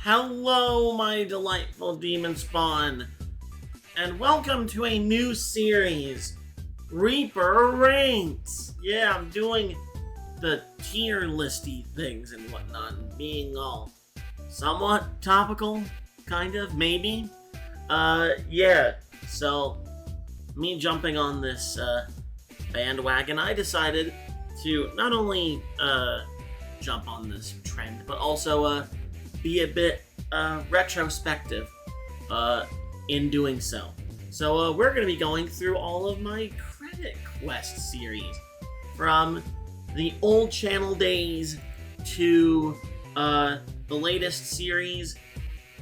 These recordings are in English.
Hello, my delightful demon spawn, and welcome to a new series, Reaper Ranks. Yeah, I'm doing the tier listy things and whatnot, and being all somewhat topical, kind of, maybe. Yeah, so me jumping on this bandwagon, I decided to not only jump on this trend, but also be a bit retrospective in doing so. So we're going to be going through all of my Credit Quest series, from the old channel days to the latest series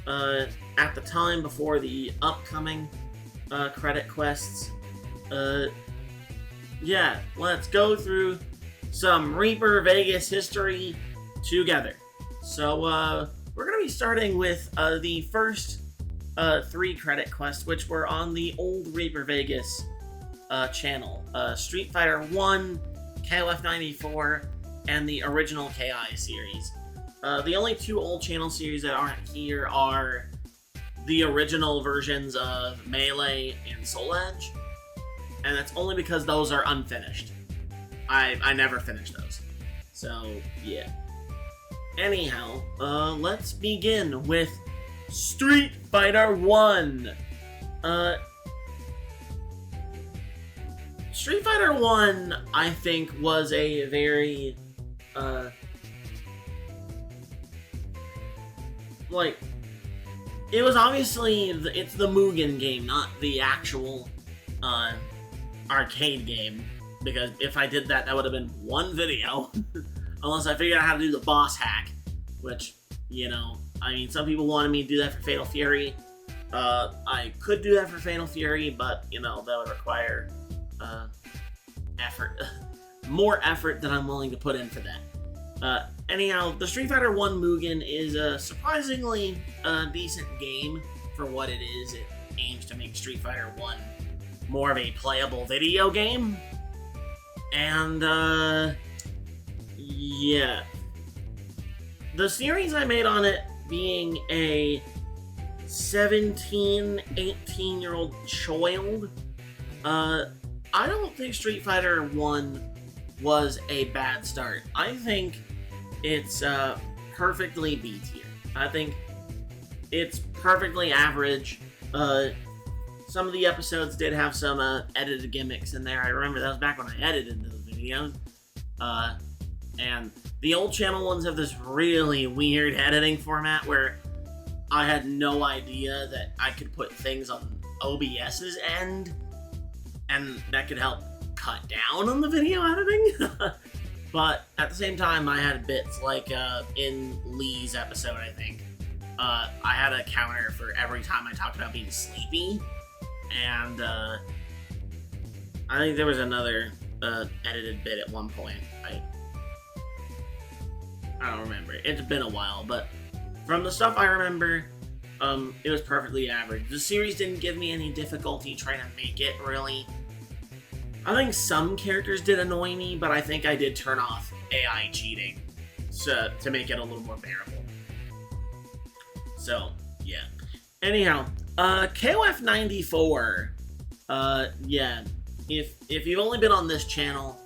at the time before the upcoming Credit Quests. Yeah, let's go through some Reaper Vegas history together. So, we're going to be starting with the first 3 Credit Quests, which were on the old Reaper Vegas channel. Street Fighter 1, KOF 94, and the original KI series. The only 2 old channel series that aren't here are the original versions of Melee and Soul Edge, and that's only because those are unfinished. I never finished those. So, yeah. Anyhow, let's begin with Street Fighter 1. Street Fighter 1, I think, was a very, it was obviously, it's the Mugen game, not the actual, arcade game. Because if I did that, that would have been one video. Unless I figured out how to do the boss hack. Which, you know, I mean, some people wanted me to do that for Fatal Fury. I could do that for Fatal Fury, but, you know, that would require effort. More effort than I'm willing to put in for that. Anyhow, the Street Fighter 1 Mugen is a surprisingly decent game for what it is. It aims to make Street Fighter 1 more of a playable video game. And, yeah. The series I made on it being a 17, 18-year-old child, I don't think Street Fighter 1 was a bad start. I think it's perfectly B tier. I think it's perfectly average. Some of the episodes did have some edited gimmicks in there. I remember that was back when I edited those videos. And the old channel ones have this really weird editing format where I had no idea that I could put things on OBS's end, and that could help cut down on the video editing. But at the same time, I had bits like in Lee's episode, I think. I had a counter for every time I talked about being sleepy. And I think there was another edited bit at one point. I don't remember. It's been a while, but from the stuff I remember, it was perfectly average. The series didn't give me any difficulty trying to make it, really. I think some characters did annoy me, but I think I did turn off AI cheating to make it a little more bearable. So, yeah. Anyhow, KOF 94, yeah, if you've only been on this channel,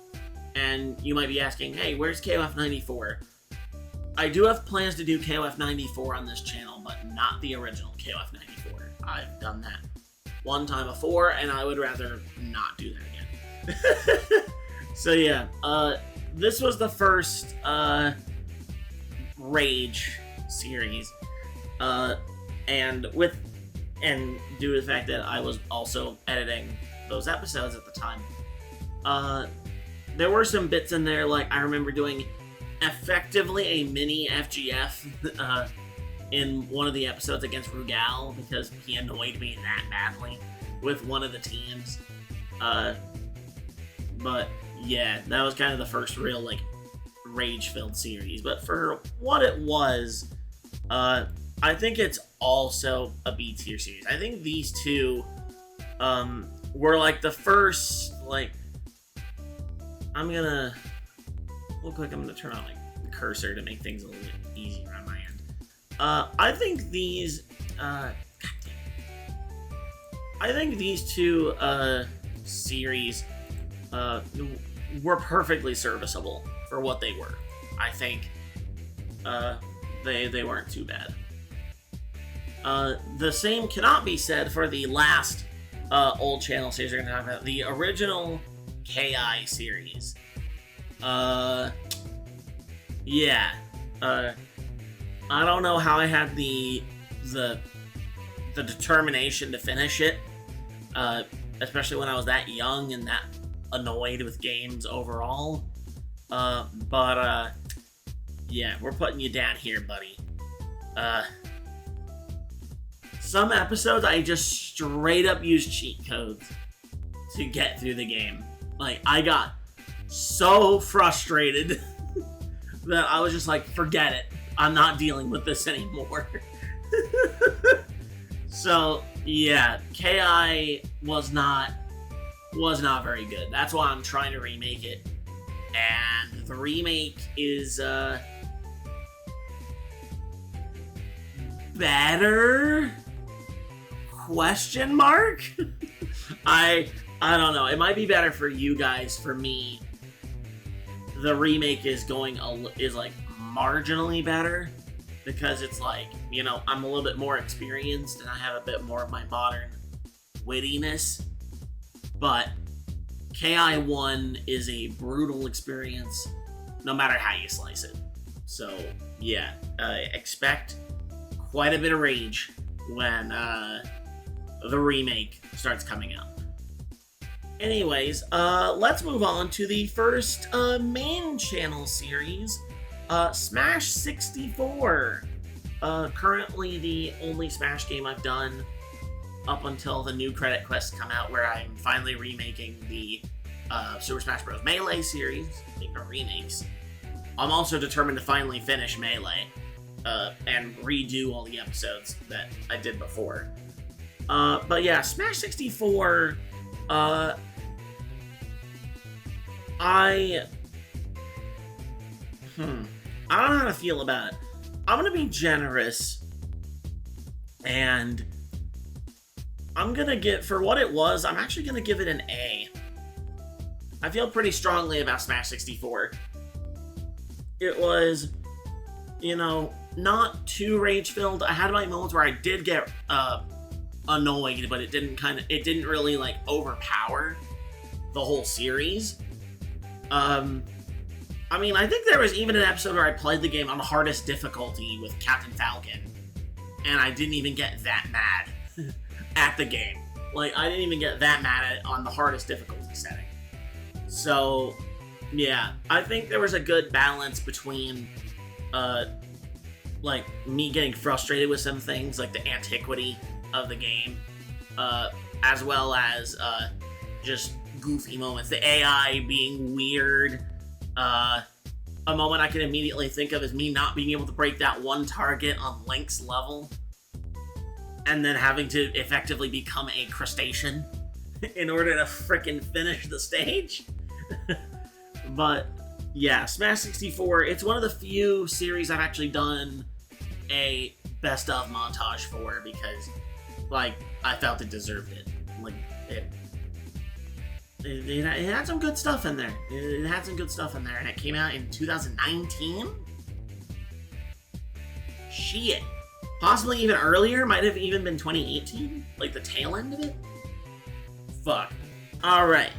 and you might be asking, hey, where's KOF 94? I do have plans to do KOF 94 on this channel, but not the original KOF 94. I've done that one time before, and I would rather not do that again. So yeah, this was the first, Rage series, and due to the fact that I was also editing those episodes at the time, there were some bits in there, like I remember doing effectively a mini FGF in one of the episodes against Rugal because he annoyed me that badly with one of the teams. But yeah, that was kind of the first real like rage-filled series. But for what it was, I think it's also a B tier series. I think these two were like the first, like, real quick, I'm gonna turn on like the cursor to make things a little bit easier on my end. I think these two series were perfectly serviceable for what they were. I think they weren't too bad. The same cannot be said for the last old channel series we're going to talk about, the original KI series. Yeah. I don't know how I had the determination to finish it, especially when I was that young and that annoyed with games overall. But yeah, we're putting you down here, buddy. Some episodes I just straight up used cheat codes to get through the game. Like, I got so frustrated that I was just like, forget it. I'm not dealing with this anymore. So, yeah, KI was not very good. That's why I'm trying to remake it. And the remake is better? Question mark? I don't know. It might be better for you guys. For me, the remake is like marginally better because it's like, you know, I'm a little bit more experienced and I have a bit more of my modern wittiness. But KI1 is a brutal experience no matter how you slice it. So yeah, expect quite a bit of rage when the remake starts coming out. Anyways, let's move on to the first main channel series, Smash 64. Currently the only Smash game I've done up until the new credit quests come out, where I'm finally remaking the Super Smash Bros. Melee series. Speaking of remakes, I'm also determined to finally finish Melee and redo all the episodes that I did before. But yeah, Smash 64, I don't know how to feel about it. I'm gonna be generous, and I'm gonna give, for what it was, I'm actually gonna give it an A. I feel pretty strongly about Smash 64. It was, you know, not too rage-filled. I had my moments where I did get annoyed, but it didn't really like overpower the whole series. I mean, I think there was even an episode where I played the game on the hardest difficulty with Captain Falcon, and I didn't even get that mad at the game. Like, I didn't even get that mad at it on the hardest difficulty setting. So, yeah, I think there was a good balance between, like, me getting frustrated with some things, like the antiquity of the game, as well as, just goofy moments. The AI being weird. A moment I can immediately think of is me not being able to break that one target on Link's level, and then having to effectively become a crustacean in order to frickin' finish the stage. But yeah, Smash 64, it's one of the few series I've actually done a best of montage for, because, like, I felt it deserved it. Like, it had some good stuff in there. It had some good stuff in there, and it came out in 2019? Shit. Possibly even earlier, might have even been 2018? Like the tail end of it? Fuck. Alright.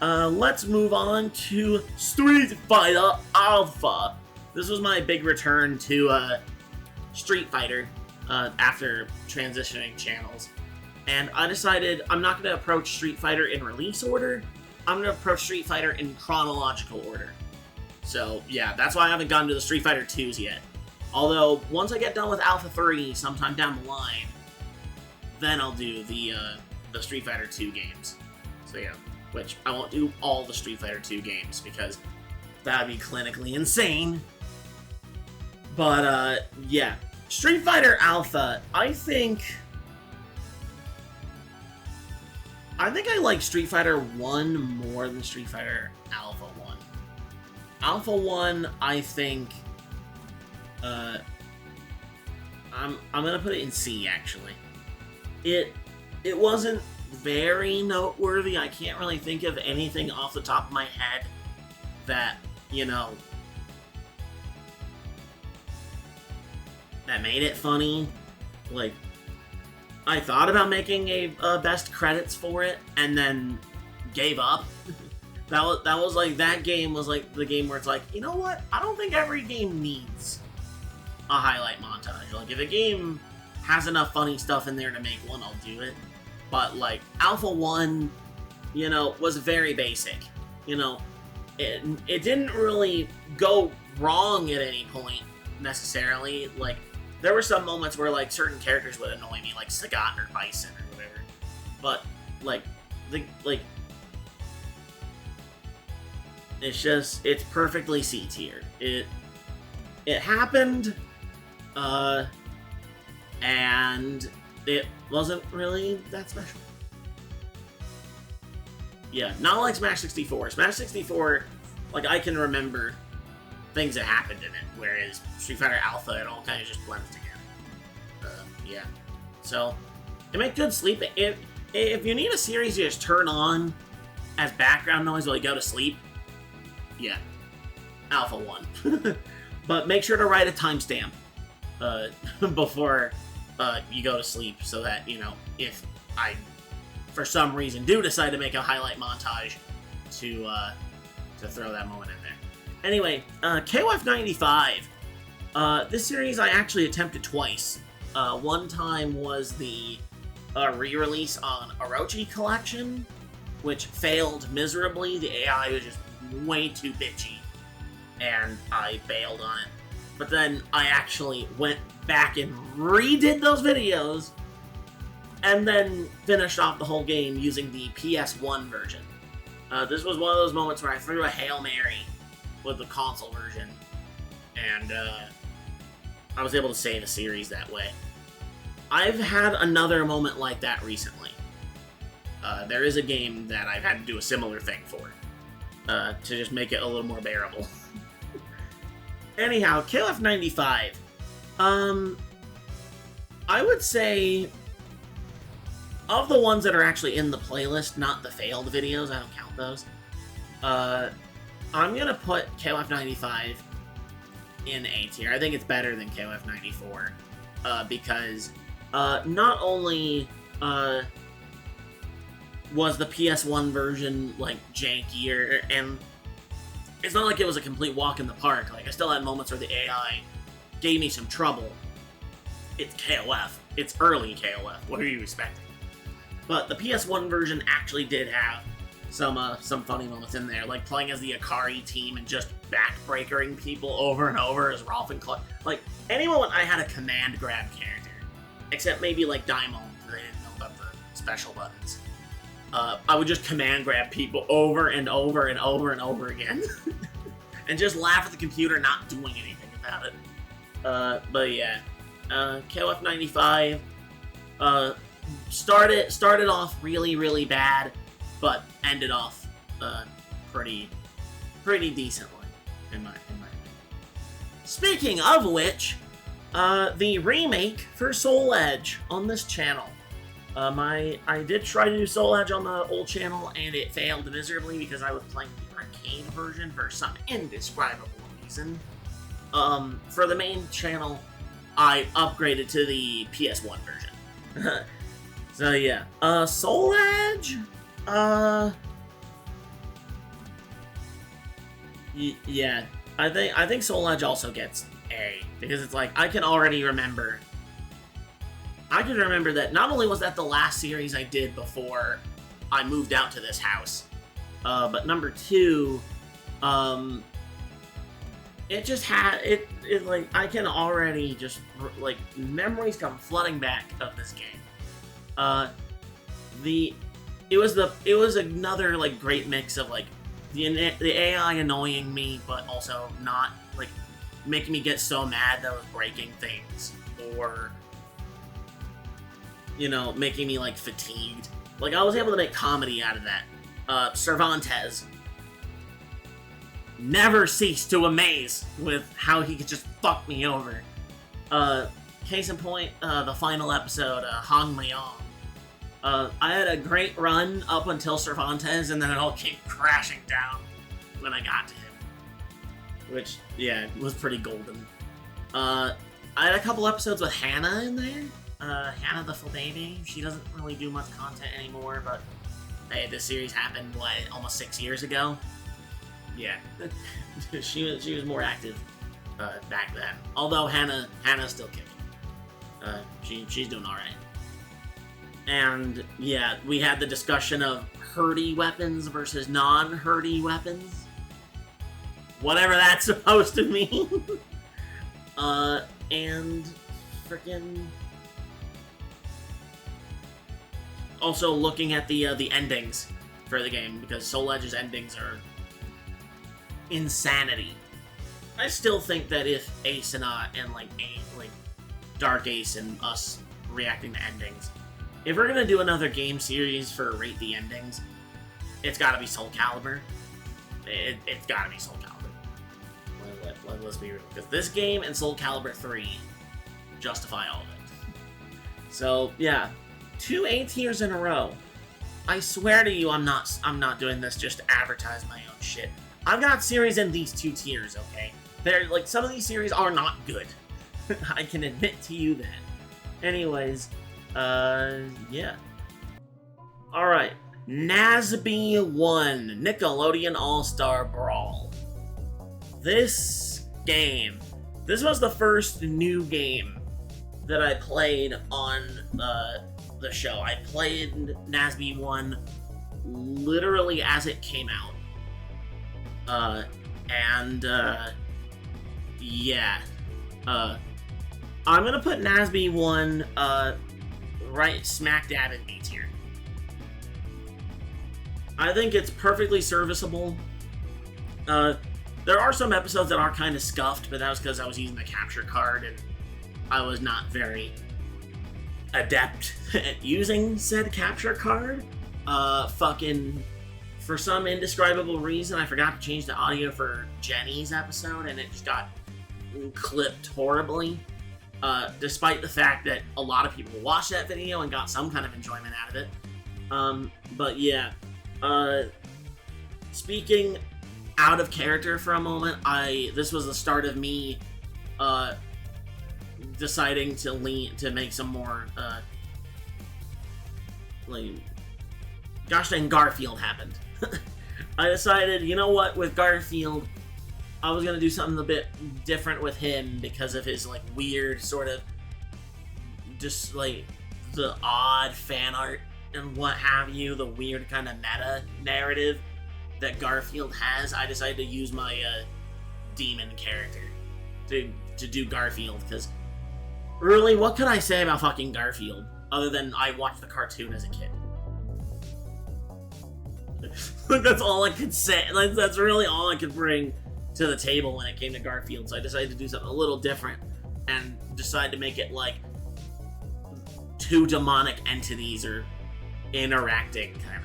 Let's move on to Street Fighter Alpha. This was my big return to Street Fighter after transitioning channels. And I decided I'm not going to approach Street Fighter in release order. I'm going to approach Street Fighter in chronological order. So, yeah, that's why I haven't gotten to the Street Fighter 2s yet. Although, once I get done with Alpha 3 sometime down the line, then I'll do the Street Fighter 2 games. So, yeah, which I won't do all the Street Fighter 2 games, because that would be clinically insane. But, yeah. Street Fighter Alpha, I think I like Street Fighter 1 more than Street Fighter Alpha 1. Alpha 1, I think, I'm gonna put it in C actually. It wasn't very noteworthy. I can't really think of anything off the top of my head that, you know, that made it funny. Like, I thought about making a best credits for it and then gave up. that was like, that game was like the game where it's like, you know what? I don't think every game needs a highlight montage. Like, if a game has enough funny stuff in there to make one, I'll do it. But, like, Alpha 1, you know, was very basic. You know, it didn't really go wrong at any point, necessarily. Like, there were some moments where, like, certain characters would annoy me, like Sagat or Bison or whatever. But, like, it's just, it's perfectly C tier. It happened, and it wasn't really that special. Yeah, not like Smash 64. Smash 64, like, I can remember things that happened in it, whereas Street Fighter Alpha, it all kind of just blends together. Yeah. So, it made good sleep. If you need a series you just turn on as background noise while you go to sleep, yeah, Alpha 1. But make sure to write a timestamp before you go to sleep, so that, you know, if I, for some reason, do decide to make a highlight montage, to throw that moment in there. Anyway, KOF 95. This series I actually attempted twice. One time was the re-release on Orochi Collection, which failed miserably. The AI was just way too bitchy, and I bailed on it. But then I actually went back and redid those videos, and then finished off the whole game using the PS1 version. This was one of those moments where I threw a Hail Mary with the console version, and I was able to save a series that way. I've had another moment like that recently. There is a game that I've had to do a similar thing for, to just make it a little more bearable. Anyhow, KOF 95. I would say, of the ones that are actually in the playlist, not the failed videos, I don't count those, I'm gonna put KOF 95 in A tier. I think it's better than KOF 94, because not only was the PS1 version, like, jankier, and it's not like it was a complete walk in the park. Like, I still had moments where the AI gave me some trouble. It's KOF. It's early KOF. What are you expecting? But the PS1 version actually did have some funny moments in there, like playing as the Akari team and just backbreakering people over and over as Rolf and Clark. Like, any moment I had a command grab character, except maybe like Daimon, because I didn't know about the special buttons. I would just command grab people over and over and over and over again. And just laugh at the computer not doing anything about it. But yeah. KOF 95 started off really, really bad, but ended off pretty decently, in my opinion. Speaking of which, the remake for Soul Edge on this channel. I did try to do Soul Edge on the old channel, and it failed miserably because I was playing the arcade version for some indescribable reason. For the main channel, I upgraded to the PS1 version. So yeah, Soul Edge, yeah, I think Soul Edge also gets A, because it's like, I can remember that not only was that the last series I did before I moved out to this house, but number two, it just had, it like, I can already just, like, memories come flooding back of this game. It was another, like, great mix of, like, the AI annoying me, but also not, like, making me get so mad that I was breaking things, or, you know, making me, like, fatigued. Like, I was able to make comedy out of that. Cervantes never ceased to amaze with how he could just fuck me over. case in point, the final episode, Hong Leong. I had a great run up until Cervantes, and then it all came crashing down when I got to him. Which, yeah, was pretty golden. I had a couple episodes with Hannah in there. Hannah the Full Baby. She doesn't really do much content anymore, but hey, this series happened, what, almost 6 years ago? Yeah. she was more active back then. Although Hannah's still kicking. She's doing alright. And yeah, we had the discussion of herdy weapons versus non-herdy weapons. Whatever that's supposed to mean. And freaking also looking at the endings for the game, because Soul Edge's endings are insanity. I still think that if Ace and Dark Ace and us reacting to endings, if we're gonna do another game series for Rate the Endings, it's gotta be Soul Calibur. It's gotta be Soul Calibur. Let's be real, because this game and Soul Calibur 3 justify all of it. So yeah, 2 A tiers in a row. I swear to you, I'm not doing this just to advertise my own shit. I've got series in these 2 tiers, okay? They're like, some of these series are not good. I can admit to you that. Anyways, yeah. Alright. Nazby 1, Nickelodeon All-Star Brawl. This game, this was the first new game that I played on the show. I played Nazby 1 literally as it came out. Yeah. I'm gonna put Nazby 1 right smack dab in B tier. I think it's perfectly serviceable. There are some episodes that are kind of scuffed, but that was because I was using the capture card and I was not very adept at using said capture card. For some indescribable reason, I forgot to change the audio for Jenny's episode, and it just got clipped horribly. Despite the fact that a lot of people watched that video and got some kind of enjoyment out of it. But yeah, speaking out of character for a moment, this was the start of me deciding to make some more gosh dang, Garfield happened. I decided, you know what, with Garfield, I was gonna do something a bit different with him because of his weird sort of just the odd fan art and what have you, the weird kind of meta narrative that Garfield has. I decided to use my demon character to do Garfield, because really, what could I say about fucking Garfield other than I watched the cartoon as a kid? That's all I could say. That's really all I could bring to the table when it came to Garfield. So I decided to do something a little different and decided to make it like 2 demonic entities are interacting, kind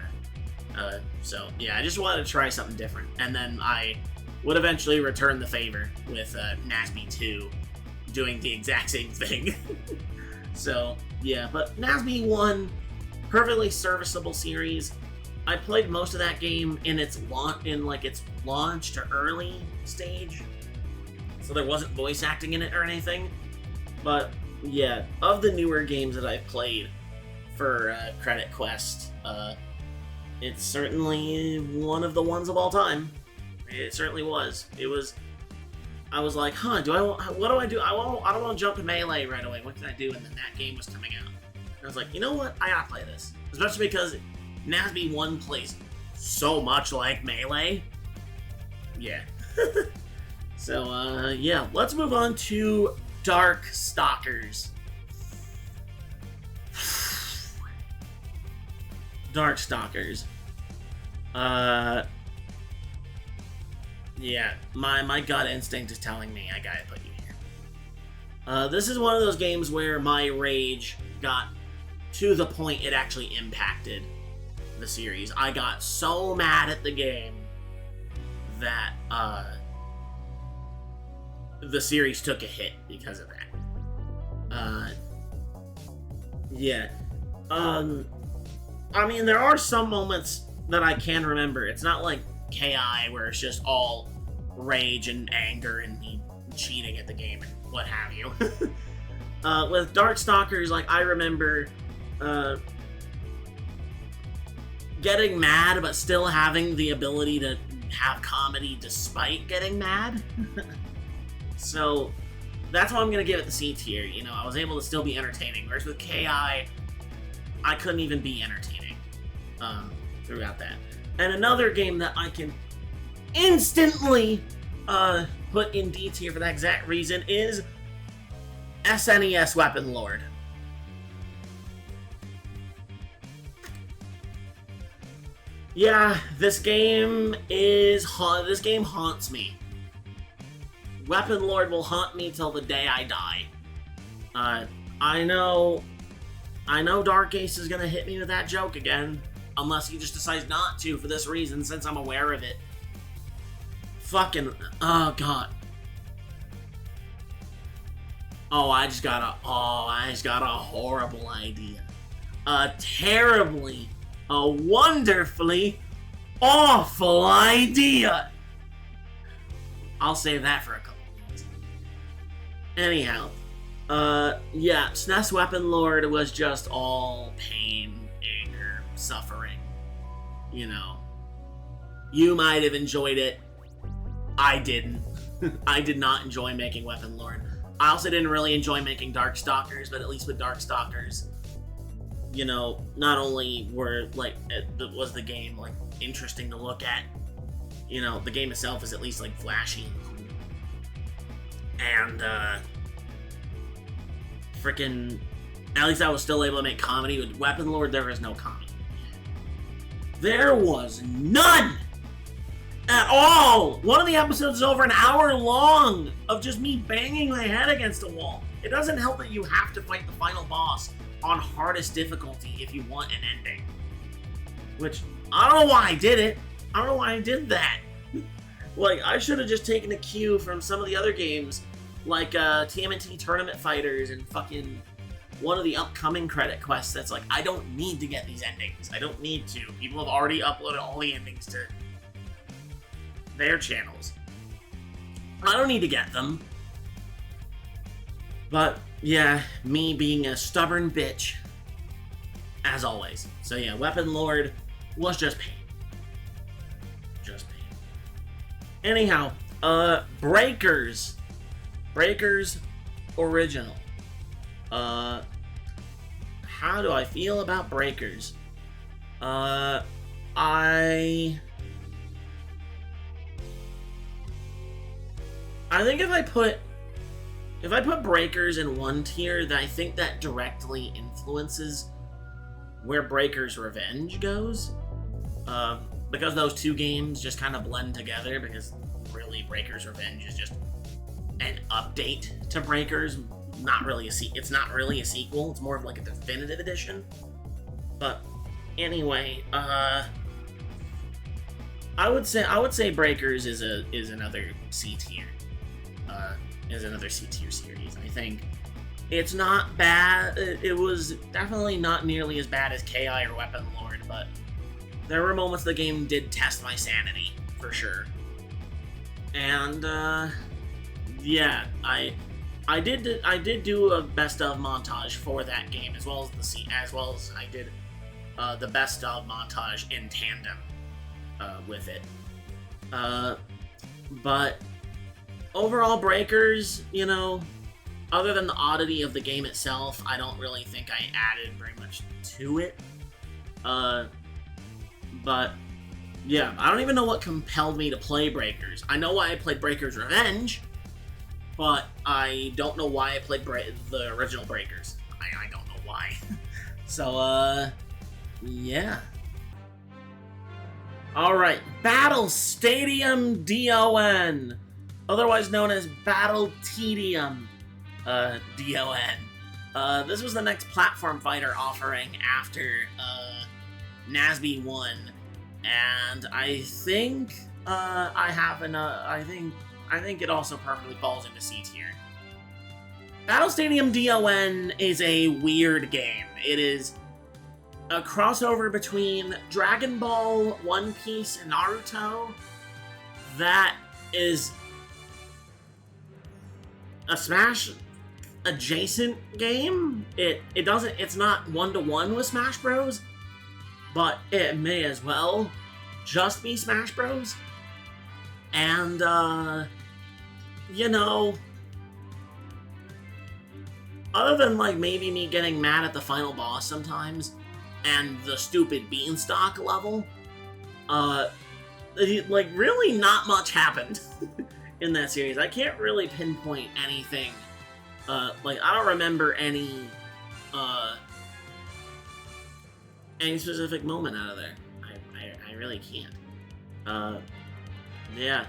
of. So yeah, I just wanted to try something different, and then I would eventually return the favor with Nazby 2 doing the exact same thing. So yeah, but Nazby 1, perfectly serviceable series. I played most of that game in its launch to early stage, so there wasn't voice acting in it or anything. But yeah, of the newer games that I've played for Credit Quest, it's certainly one of the ones of all time. It certainly was. I was like, huh, what do I do? I don't want to jump to Melee right away. What can I do? And then that game was coming out. And I was like, you know what? I gotta play this. Especially because Nazby 1 plays so much like Melee. Yeah. So, yeah, let's move on to Dark Stalkers. Dark Stalkers. Yeah, my gut instinct is telling me I gotta put you here. This is one of those games where my rage got to the point it actually impacted the series. I got so mad at the game that the series took a hit because of that. Uh, yeah. I mean, there are some moments that I can remember. It's not like KI where it's just all rage and anger and me cheating at the game and what have you. With Darkstalkers, like, I remember getting mad but still having the ability to have comedy despite getting mad. So that's why I'm gonna give it the C tier. You know, I was able to still be entertaining, whereas with KI, I couldn't even be entertaining throughout that. And another game that I can instantly put in D tier for that exact reason is SNES Weapon Lord. Yeah, this game haunts me. Weapon Lord will haunt me till the day I die. I know Dark Ace is gonna hit me with that joke again, unless he just decides not to for this reason, since I'm aware of it. Fucking, oh god. I just got a horrible idea. A wonderfully awful idea. I'll save that for a couple minutes. Anyhow, yeah, SNES Weapon Lord was just all pain, anger, suffering. You know, you might have enjoyed it. I didn't. I did not enjoy making Weapon Lord. I also didn't really enjoy making Darkstalkers, but at least with Darkstalkers, you know, not only was the game, like, interesting to look at, you know, the game itself is at least, like, flashy and cool. And, freaking, at least I was still able to make comedy. With Weapon Lord, there was no comedy. There was none! At all! One of the episodes is over an hour long of just me banging my head against a wall. It doesn't help that you have to fight the final boss on hardest difficulty if you want an ending. Which, I don't know why I did it. I don't know why I did that. Like, I should have just taken a cue from some of the other games, like TMNT Tournament Fighters and fucking one of the upcoming credit quests that's like, I don't need to get these endings. I don't need to. People have already uploaded all the endings to their channels. I don't need to get them. But, yeah, me being a stubborn bitch, as always. So yeah, Weapon Lord was just pain. Just pain. Anyhow, Breakers. Breakers Original. How do I feel about Breakers? I think if I put Breakers in one tier, then I think that directly influences where Breakers Revenge goes. Because those two games just kind of blend together, because really Breakers Revenge is just an update to Breakers. It's not really a sequel, it's more of like a definitive edition. But anyway, I would say Breakers is another C tier. Is another C tier series. I think it's not bad. It was definitely not nearly as bad as KI or Weapon Lord, but there were moments the game did test my sanity for sure. And yeah, I did do a best of montage for that game as well as I did the best of montage in tandem with it. But overall, Breakers, you know, other than the oddity of the game itself, I don't really think I added very much to it. But yeah, I don't even know what compelled me to play Breakers. I know why I played Breakers Revenge, but I don't know why I played the original Breakers. I don't know why. So, yeah. Alright, Battle Stadium DON, otherwise known as Battle Tedium DON. This was the next platform fighter offering after NASB 1, and I think I think it also perfectly falls into C tier. Battle Stadium DON is a weird game. It is a crossover between Dragon Ball, One Piece, and Naruto that is a Smash adjacent game. It's not one-to-one with Smash Bros, but it may as well just be Smash Bros. And you know, other than like maybe me getting mad at the final boss sometimes and the stupid beanstalk level, like really not much happened in that series. I can't really pinpoint anything. Like I don't remember any specific moment out of there. I really can't. Yeah.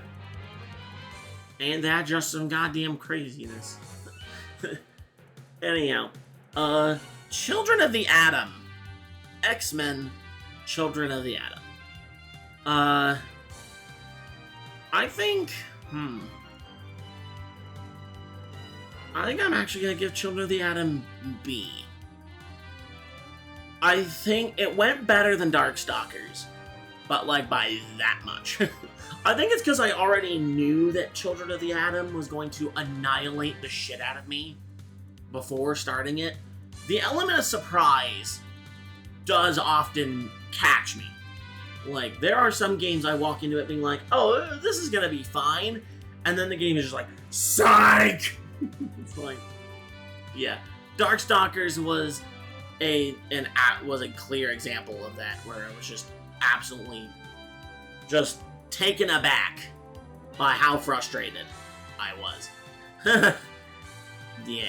And that just some goddamn craziness. Anyhow, Children of the Atom. X-Men, Children of the Atom. I think, I think I'm actually gonna give Children of the Atom B. I think it went better than Darkstalkers, but like by that much. I think it's because I already knew that Children of the Atom was going to annihilate the shit out of me before starting it. The element of surprise does often catch me. Like, there are some games I walk into it being like, oh, this is gonna be fine, and then the game is just like, psych! It's like, yeah. Darkstalkers was a clear example of that, where I was just absolutely just taken aback by how frustrated I was. Yeah.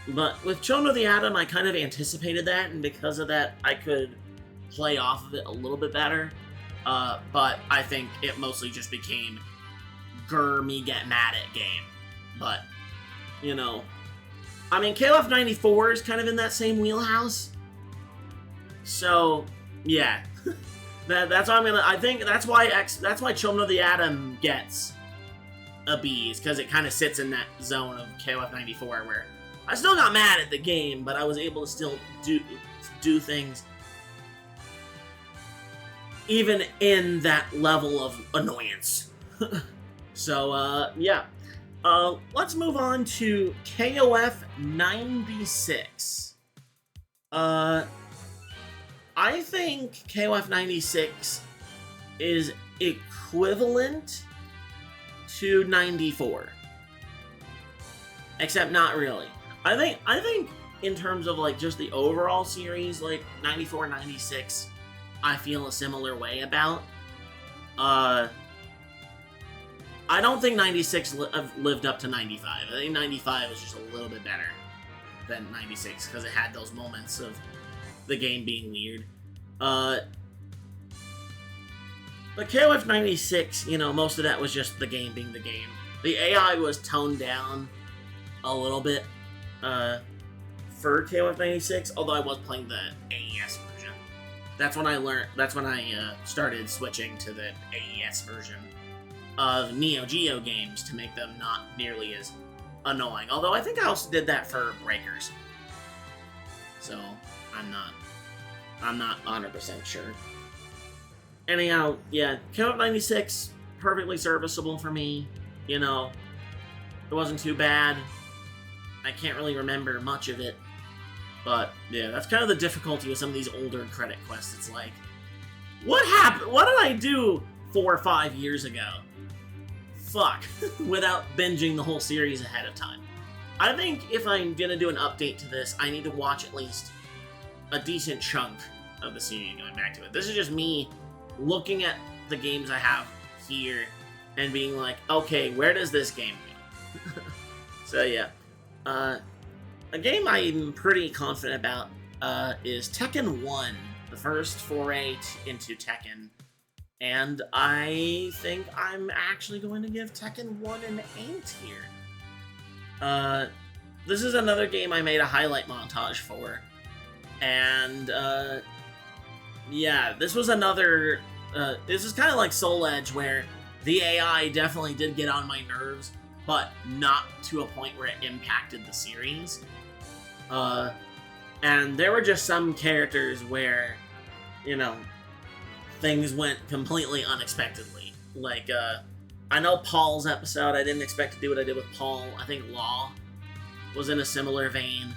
But with Children of the Atom, I kind of anticipated that, and because of that, I could play off of it a little bit better. But I think it mostly just became me get mad at game. But, you know, I mean, KOF 94 is kind of in that same wheelhouse. So, yeah. That's why I think that's why Children of the Atom gets a B, is because it kind of sits in that zone of KOF 94 where I still got mad at the game, but I was able to still do things even in that level of annoyance. So, yeah. Let's move on to KOF 96. I think KOF 96 is equivalent to 94. Except not really. I think in terms of like just the overall series, like 94, 96, I feel a similar way about. I don't think 96 lived up to 95. I think 95 was just a little bit better than 96 because it had those moments of the game being weird. But KOF 96, you know, most of that was just the game being the game. The AI was toned down a little bit for KOF 96, although I was playing the AES version. That's when I started switching to the AES version of Neo Geo games to make them not nearly as annoying. Although I think I also did that for Breakers. So, I'm not 100% sure. Anyhow, yeah, KOF 96, perfectly serviceable for me. You know, it wasn't too bad. I can't really remember much of it. But, yeah, that's kind of the difficulty with some of these older credit quests. It's like, what happened? What did I do 4 or 5 years ago? Fuck. Without binging the whole series ahead of time. I think if I'm gonna do an update to this, I need to watch at least a decent chunk of the series going back to it. This is just me looking at the games I have here and being like, okay, where does this game go? So, yeah. A game I'm pretty confident about is Tekken 1, the first foray into Tekken. And I think I'm actually going to give Tekken 1 an 8 here. This is another game I made a highlight montage for. And, yeah, this was another... this is kind of like Soul Edge, where the AI definitely did get on my nerves, but not to a point where it impacted the series. And there were just some characters where, you know, things went completely unexpectedly. Like, I know Paul's episode, I didn't expect to do what I did with Paul. I think Law was in a similar vein.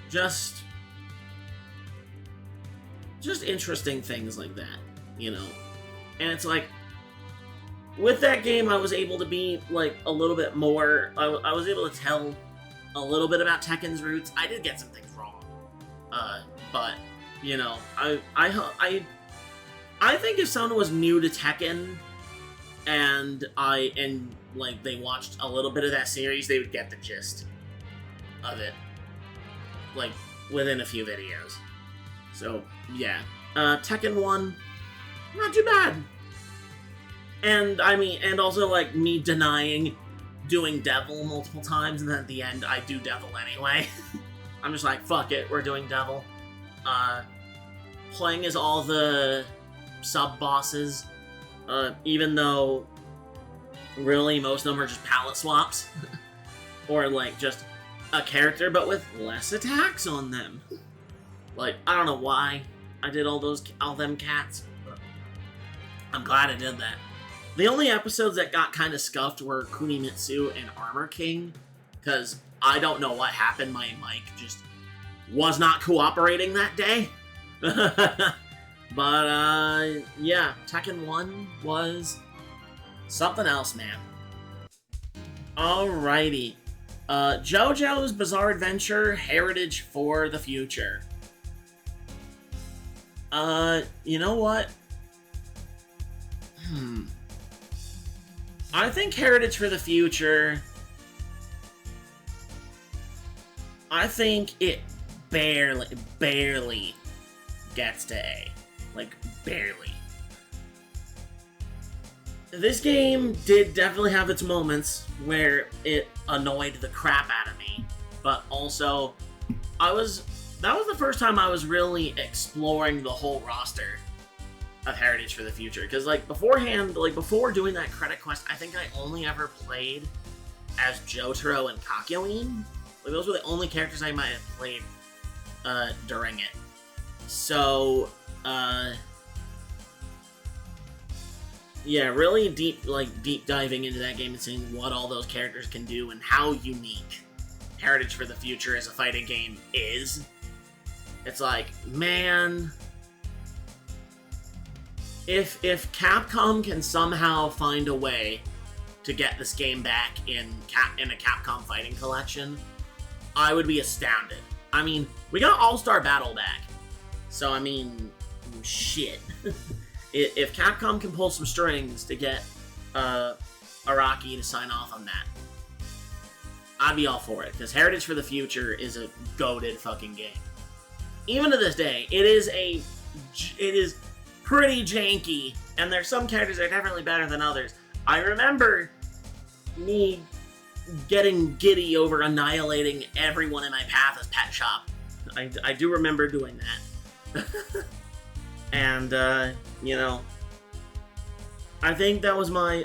Just interesting things like that, you know? And it's like, with that game, I was able to be, like, a little bit more... I was able to tell a little bit about Tekken's roots. I did get some things wrong. But, you know, I think if someone was new to Tekken, and like, they watched a little bit of that series, they would get the gist of it. Like, within a few videos. So, yeah. Tekken 1, not too bad. And, I mean, and also, like, me denying doing Devil multiple times, and then at the end, I do Devil anyway. I'm just like, fuck it, we're doing Devil. Playing as all the sub-bosses, even though, really, most of them are just palette swaps. Or, like, just a character, but with less attacks on them. Like, I don't know why I did all them cats, but I'm glad I did that. The only episodes that got kind of scuffed were Kunimitsu and Armor King, because I don't know what happened, my mic just was not cooperating that day. But, yeah, Tekken 1 was something else, man. Alrighty. JoJo's Bizarre Adventure Heritage for the Future. You know what? I think Heritage for the Future... I think it barely gets to A. Like, barely. This game did definitely have its moments where it annoyed the crap out of me, but also, that was the first time I was really exploring the whole roster of Heritage for the Future, because, like, beforehand, like, before doing that credit quest, I think I only ever played as Jotaro and Kakyoin. Like, those were the only characters I might have played, during it. So, yeah, really deep diving into that game and seeing what all those characters can do and how unique Heritage for the Future as a fighting game is. It's like, man, if Capcom can somehow find a way to get this game back in a Capcom fighting collection, I would be astounded. I mean, we got All-Star Battle back, so I mean, shit. If Capcom can pull some strings to get Araki to sign off on that, I'd be all for it, because Heritage for the Future is a goated fucking game. Even to this day, it is pretty janky, and there's some characters that are definitely better than others. I remember me getting giddy over annihilating everyone in my path as Pet Shop. I do remember doing that. And, you know, I think that was my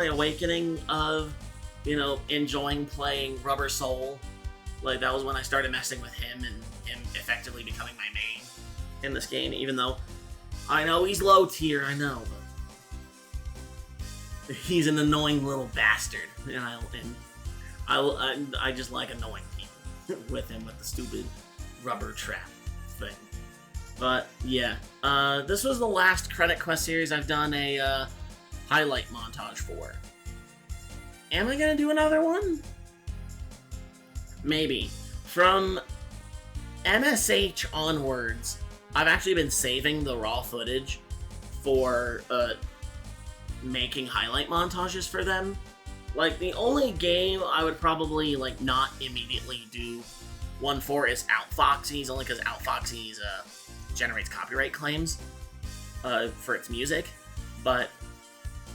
awakening of, you know, enjoying playing Rubber Soul. Like, that was when I started messing with him and him effectively becoming my main in this game, even though I know he's low tier, I know, but he's an annoying little bastard, and I just like annoying people with him with the stupid rubber trap thing. But yeah, this was the last Credit Quest series I've done a highlight montage for. Am I gonna do another one? Maybe. From MSH onwards, I've actually been saving the raw footage for making highlight montages for them. Like, the only game I would probably, like, not immediately do one for is Outfoxy's, only because Outfoxy's generates copyright claims for its music. But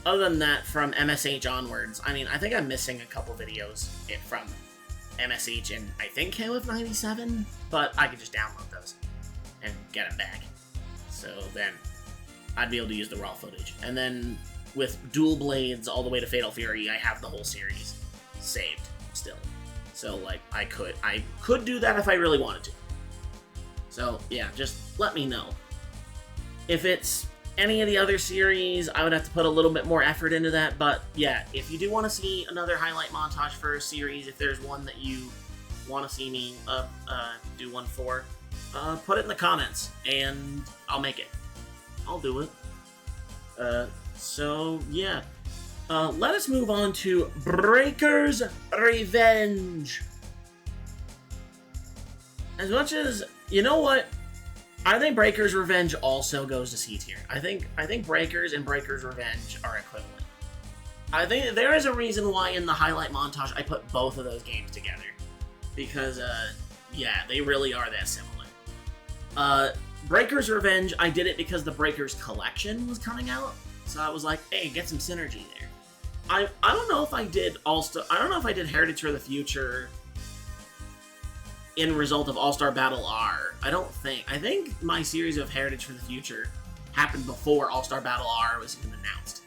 other than that, from MSH onwards, I mean, I think I'm missing a couple videos from MSH and I think KOF 97, but I could just download those and get them back. So then I'd be able to use the raw footage. And then with Dual Blades all the way to Fatal Fury, I have the whole series saved still. So, like, I could do that if I really wanted to. So, yeah, just let me know. If it's any of the other series, I would have to put a little bit more effort into that, but yeah, if you do want to see another highlight montage for a series, if there's one that you want to see me do one for, put it in the comments, and I'll make it. I'll do it. So, yeah. Let us move on to Breaker's Revenge. As much as, you know what? I think Breaker's Revenge also goes to C tier. I think Breakers and Breaker's Revenge are equivalent. I think there is a reason why in the highlight montage I put both of those games together. Because, yeah, they really are that similar. Breaker's Revenge, I did it because the Breakers collection was coming out. So I was like, hey, get some synergy there. I don't know if I did I don't know if I did Heritage for the Future in result of All-Star Battle R. I don't think. I think my series of Heritage for the Future happened before All-Star Battle R was even announced.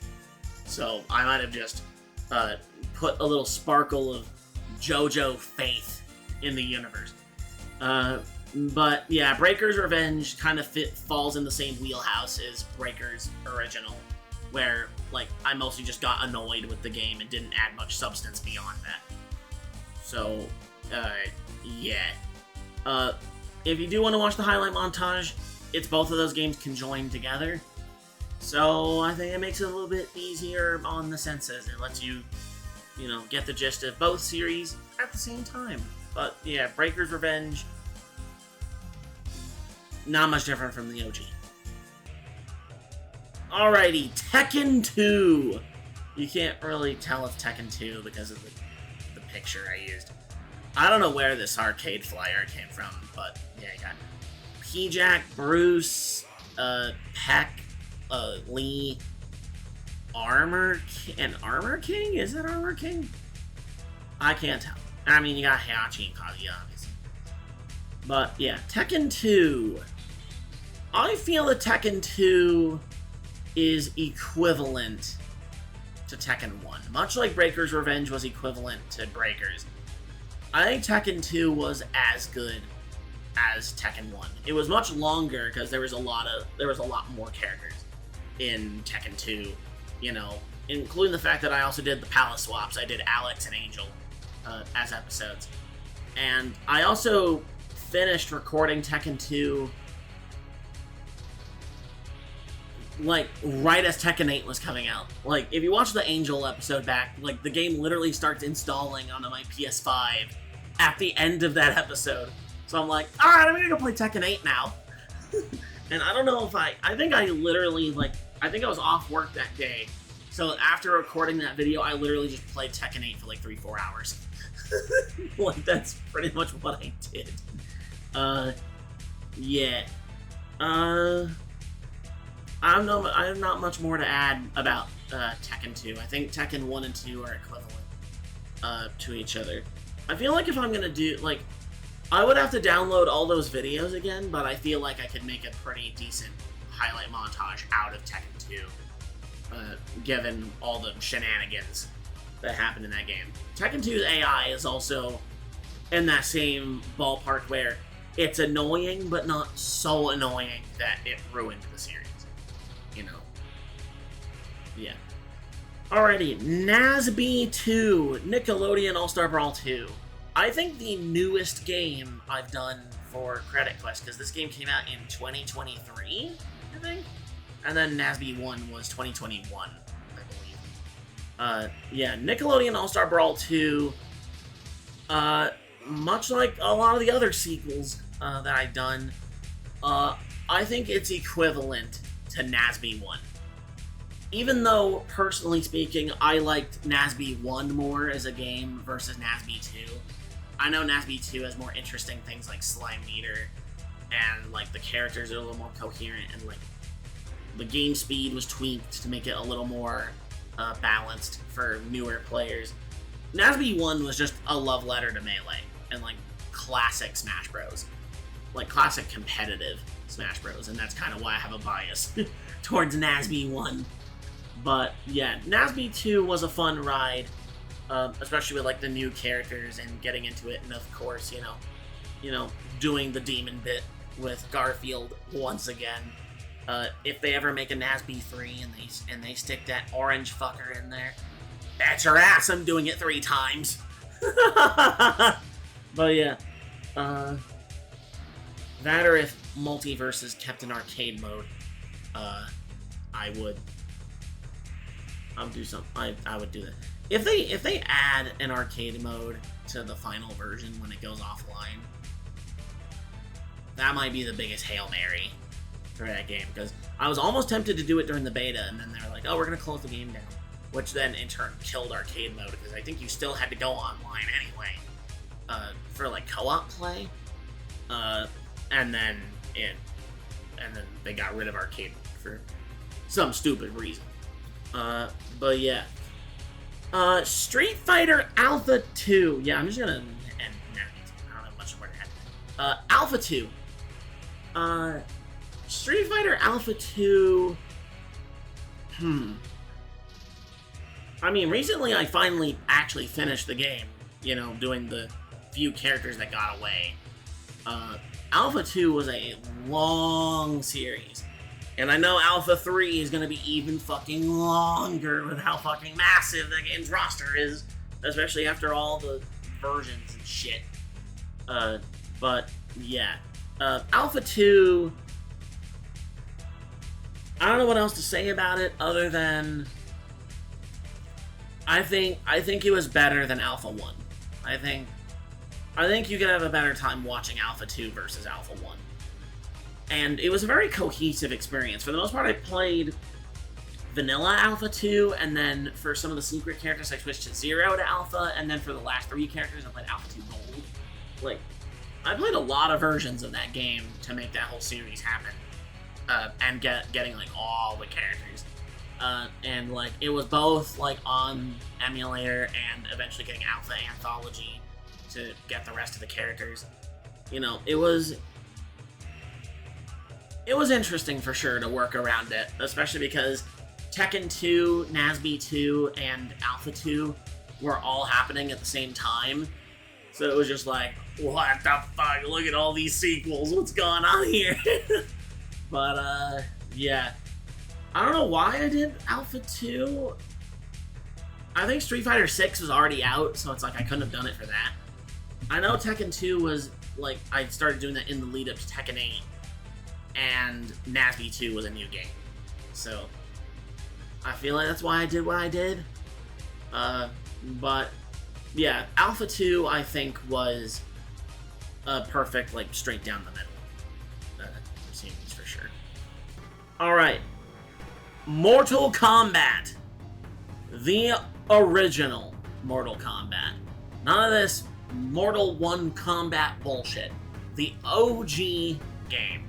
So I might have just put a little sparkle of JoJo faith in the universe. But yeah, Breaker's Revenge kind of falls in the same wheelhouse as Breaker's Original, where like I mostly just got annoyed with the game and didn't add much substance beyond that. So, yeah. If you do want to watch the highlight montage, it's both of those games conjoined together. So I think it makes it a little bit easier on the senses. It lets you, you know, get the gist of both series at the same time. But yeah, Breaker's Revenge, not much different from the OG. Alrighty, Tekken 2. You can't really tell it's Tekken 2 because of the picture I used. I don't know where this arcade flyer came from, but yeah, you got P-Jack, Bruce, Peck, Lee, Armor King? Is it Armor King? I can't tell. I mean, you got Heihachi and Kazuya, obviously. But yeah, Tekken 2. I feel that Tekken 2 is equivalent to Tekken 1. Much like Breaker's Revenge was equivalent to Breakers. I think Tekken 2 was as good as Tekken 1. It was much longer because there was a lot more characters in Tekken 2, you know, including the fact that I also did the palace swaps. I did Alex and Angel as episodes. And I also finished recording Tekken 2 like right as Tekken 8 was coming out. Like, if you watch the Angel episode back, like the game literally starts installing onto my PS5 at the end of that episode. So I'm like, alright, I'm gonna go play Tekken 8 now. And I don't know if I think I literally, like, I think I was off work that day. So after recording that video, I literally just played Tekken 8 for like 3-4 hours. Like, that's pretty much what I did. Yeah. I have not much more to add about Tekken 2. I think Tekken 1 and 2 are equivalent to each other. I feel like if I'm gonna do, like, I would have to download all those videos again, but I feel like I could make a pretty decent highlight montage out of Tekken 2, given all the shenanigans that happened in that game. Tekken 2's AI is also in that same ballpark where it's annoying, but not so annoying that it ruined the series. You know. Yeah. Alrighty, NASB 2, Nickelodeon All-Star Brawl 2. I think the newest game I've done for Credit Quest, because this game came out in 2023, I think? And then NASB 1 was 2021, I believe. Yeah, Nickelodeon All-Star Brawl 2, much like a lot of the other sequels that I've done, I think it's equivalent to NASB 1. Even though, personally speaking, I liked NASB 1 more as a game versus NASB 2. I know NASB 2 has more interesting things like Slime Meter, and like the characters are a little more coherent, and like the game speed was tweaked to make it a little more balanced for newer players. NASB 1 was just a love letter to Melee, and like classic Smash Bros. Like classic competitive Smash Bros. And that's kind of why I have a bias towards NASB 1. But yeah, NASB 2 was a fun ride, especially with like the new characters and getting into it, and of course, doing the demon bit with Garfield once again. If they ever make a NASB 3 and they stick that orange fucker in there, that's your ass. I'm doing it 3 times. But yeah, that or if Multiverses kept an arcade mode, I would do something. I would do that. If they add an arcade mode to the final version when it goes offline, that might be the biggest Hail Mary for that game, because I was almost tempted to do it during the beta, and then they were like, oh, we're gonna close the game down, which then in turn killed arcade mode, because I think you still had to go online anyway for like co-op play, and then they got rid of arcade mode for some stupid reason. But yeah. Street Fighter Alpha 2. Yeah, I'm just gonna end now. I don't have much more to add. Alpha 2. Street Fighter Alpha 2. I mean, recently I finally actually finished the game, doing the few characters that got away. Alpha 2 was a long series. And I know Alpha 3 is going to be even fucking longer with how fucking massive the game's roster is, especially after all the versions and shit. But, yeah. Alpha 2... I don't know what else to say about it other than... I think it was better than Alpha 1. I think you could have a better time watching Alpha 2 versus Alpha 1. And it was a very cohesive experience. For the most part, I played Vanilla Alpha 2, and then for some of the secret characters, I switched to Zero to Alpha, and then for the last 3 characters, I played Alpha 2 Gold. Like, I played a lot of versions of that game to make that whole series happen, and getting, like, all the characters. And, like, it was both, like, on emulator and eventually getting Alpha Anthology to get the rest of the characters. It was interesting for sure to work around it, especially because Tekken 2, NASB 2, and Alpha 2 were all happening at the same time. So it was just like, what the fuck? Look at all these sequels. What's going on here? But, yeah. I don't know why I did Alpha 2. I think Street Fighter 6 was already out, so it's like I couldn't have done it for that. I know Tekken 2 was, like, I started doing that in the lead up to Tekken 8. And NASB 2 was a new game. So, I feel like that's why I did what I did. But, yeah, Alpha 2, I think, was a perfect, like, straight down the middle series for sure. Alright. Mortal Kombat. The original Mortal Kombat. None of this Mortal 1 Kombat bullshit. The OG game.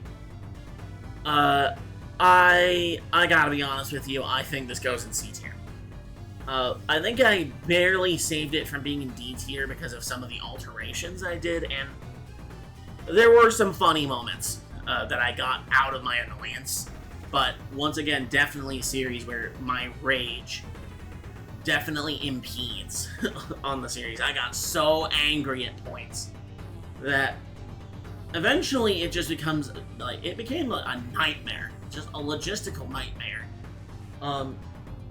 I gotta be honest with you, I think this goes in C tier. I think I barely saved it from being in D tier because of some of the alterations I did, and there were some funny moments that I got out of my annoyance. But once again, definitely a series where my rage definitely impedes on the series. I got so angry at points that eventually it just becomes, like, it became a nightmare. Just a logistical nightmare.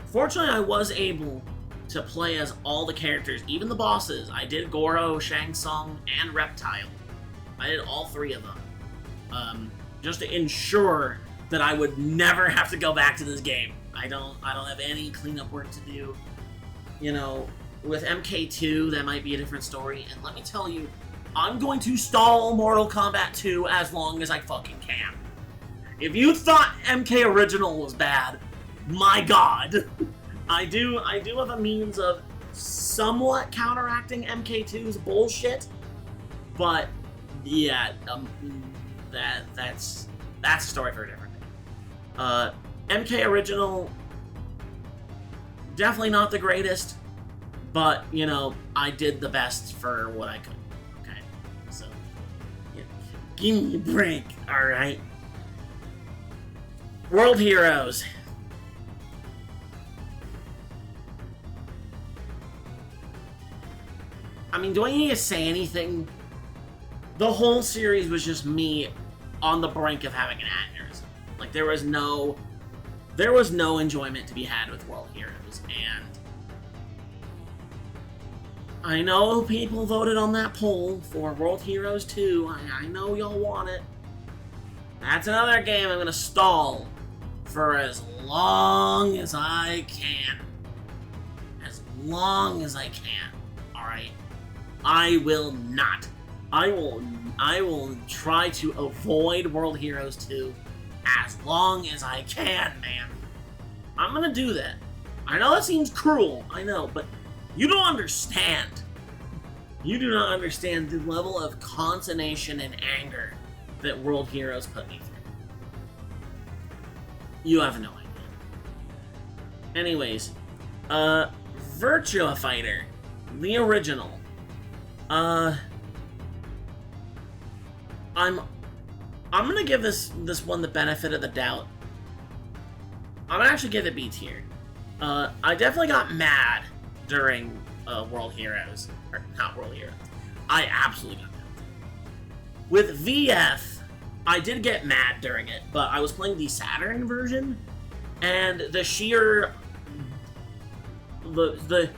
Fortunately, I was able to play as all the characters, even the bosses. I did Goro, Shang Tsung, and Reptile. I did all 3 of them. Just to ensure that I would never have to go back to this game. I don't have any cleanup work to do. With MK2, that might be a different story. And let me tell you, I'm going to stall Mortal Kombat 2 as long as I fucking can. If you thought MK Original was bad, my god. I do have a means of somewhat counteracting MK2's bullshit, but yeah, that's a story for a different day. MK Original, definitely not the greatest, but I did the best for what I could. Okay, so yeah, give me a break, all right. World Heroes. I mean, do I need to say anything? The whole series was just me on the brink of having an aneurysm. Like, there was no enjoyment to be had with World Heroes, and I know people voted on that poll for World Heroes 2. I know y'all want it. That's another game I'm gonna stall for as long as I can. As long as I can. Alright? I will not. I will try to avoid World Heroes 2 as long as I can, man. I'm gonna do that. I know that seems cruel, I know, but you don't understand. You do not understand the level of consternation and anger that World Heroes put me through. You have no idea. Anyways, Virtua Fighter, the original. I'm gonna give this one the benefit of the doubt. I'm gonna actually give it B tier. I definitely got mad during World Heroes. Or, not World Heroes. I absolutely got mad. With VF, I did get mad during it, but I was playing the Saturn version, and the sheer... The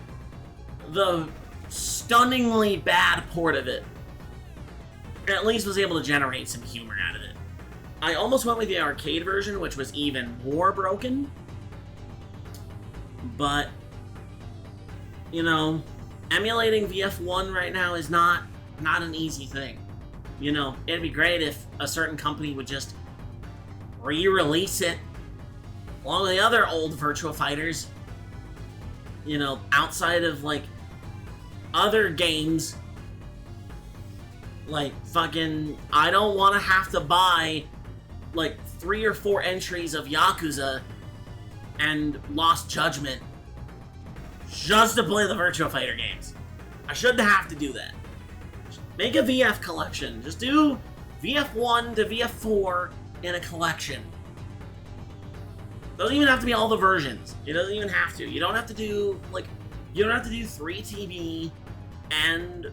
stunningly bad port of it at least was able to generate some humor out of it. I almost went with the arcade version, which was even more broken. But, you know, emulating VF1 right now is not an easy thing. You know, it'd be great if a certain company would just re-release it along with the other old Virtua Fighters. You know, outside of, like, other games. Like, fucking, I don't want to have to buy, like, 3 or 4 entries of Yakuza and Lost Judgment just to play the Virtua Fighter games. I shouldn't have to do that. Make a VF collection. Just do VF1 to VF4 in a collection. Doesn't even have to be all the versions. It doesn't even have to. You don't have to do, like, you don't have to do 3TB and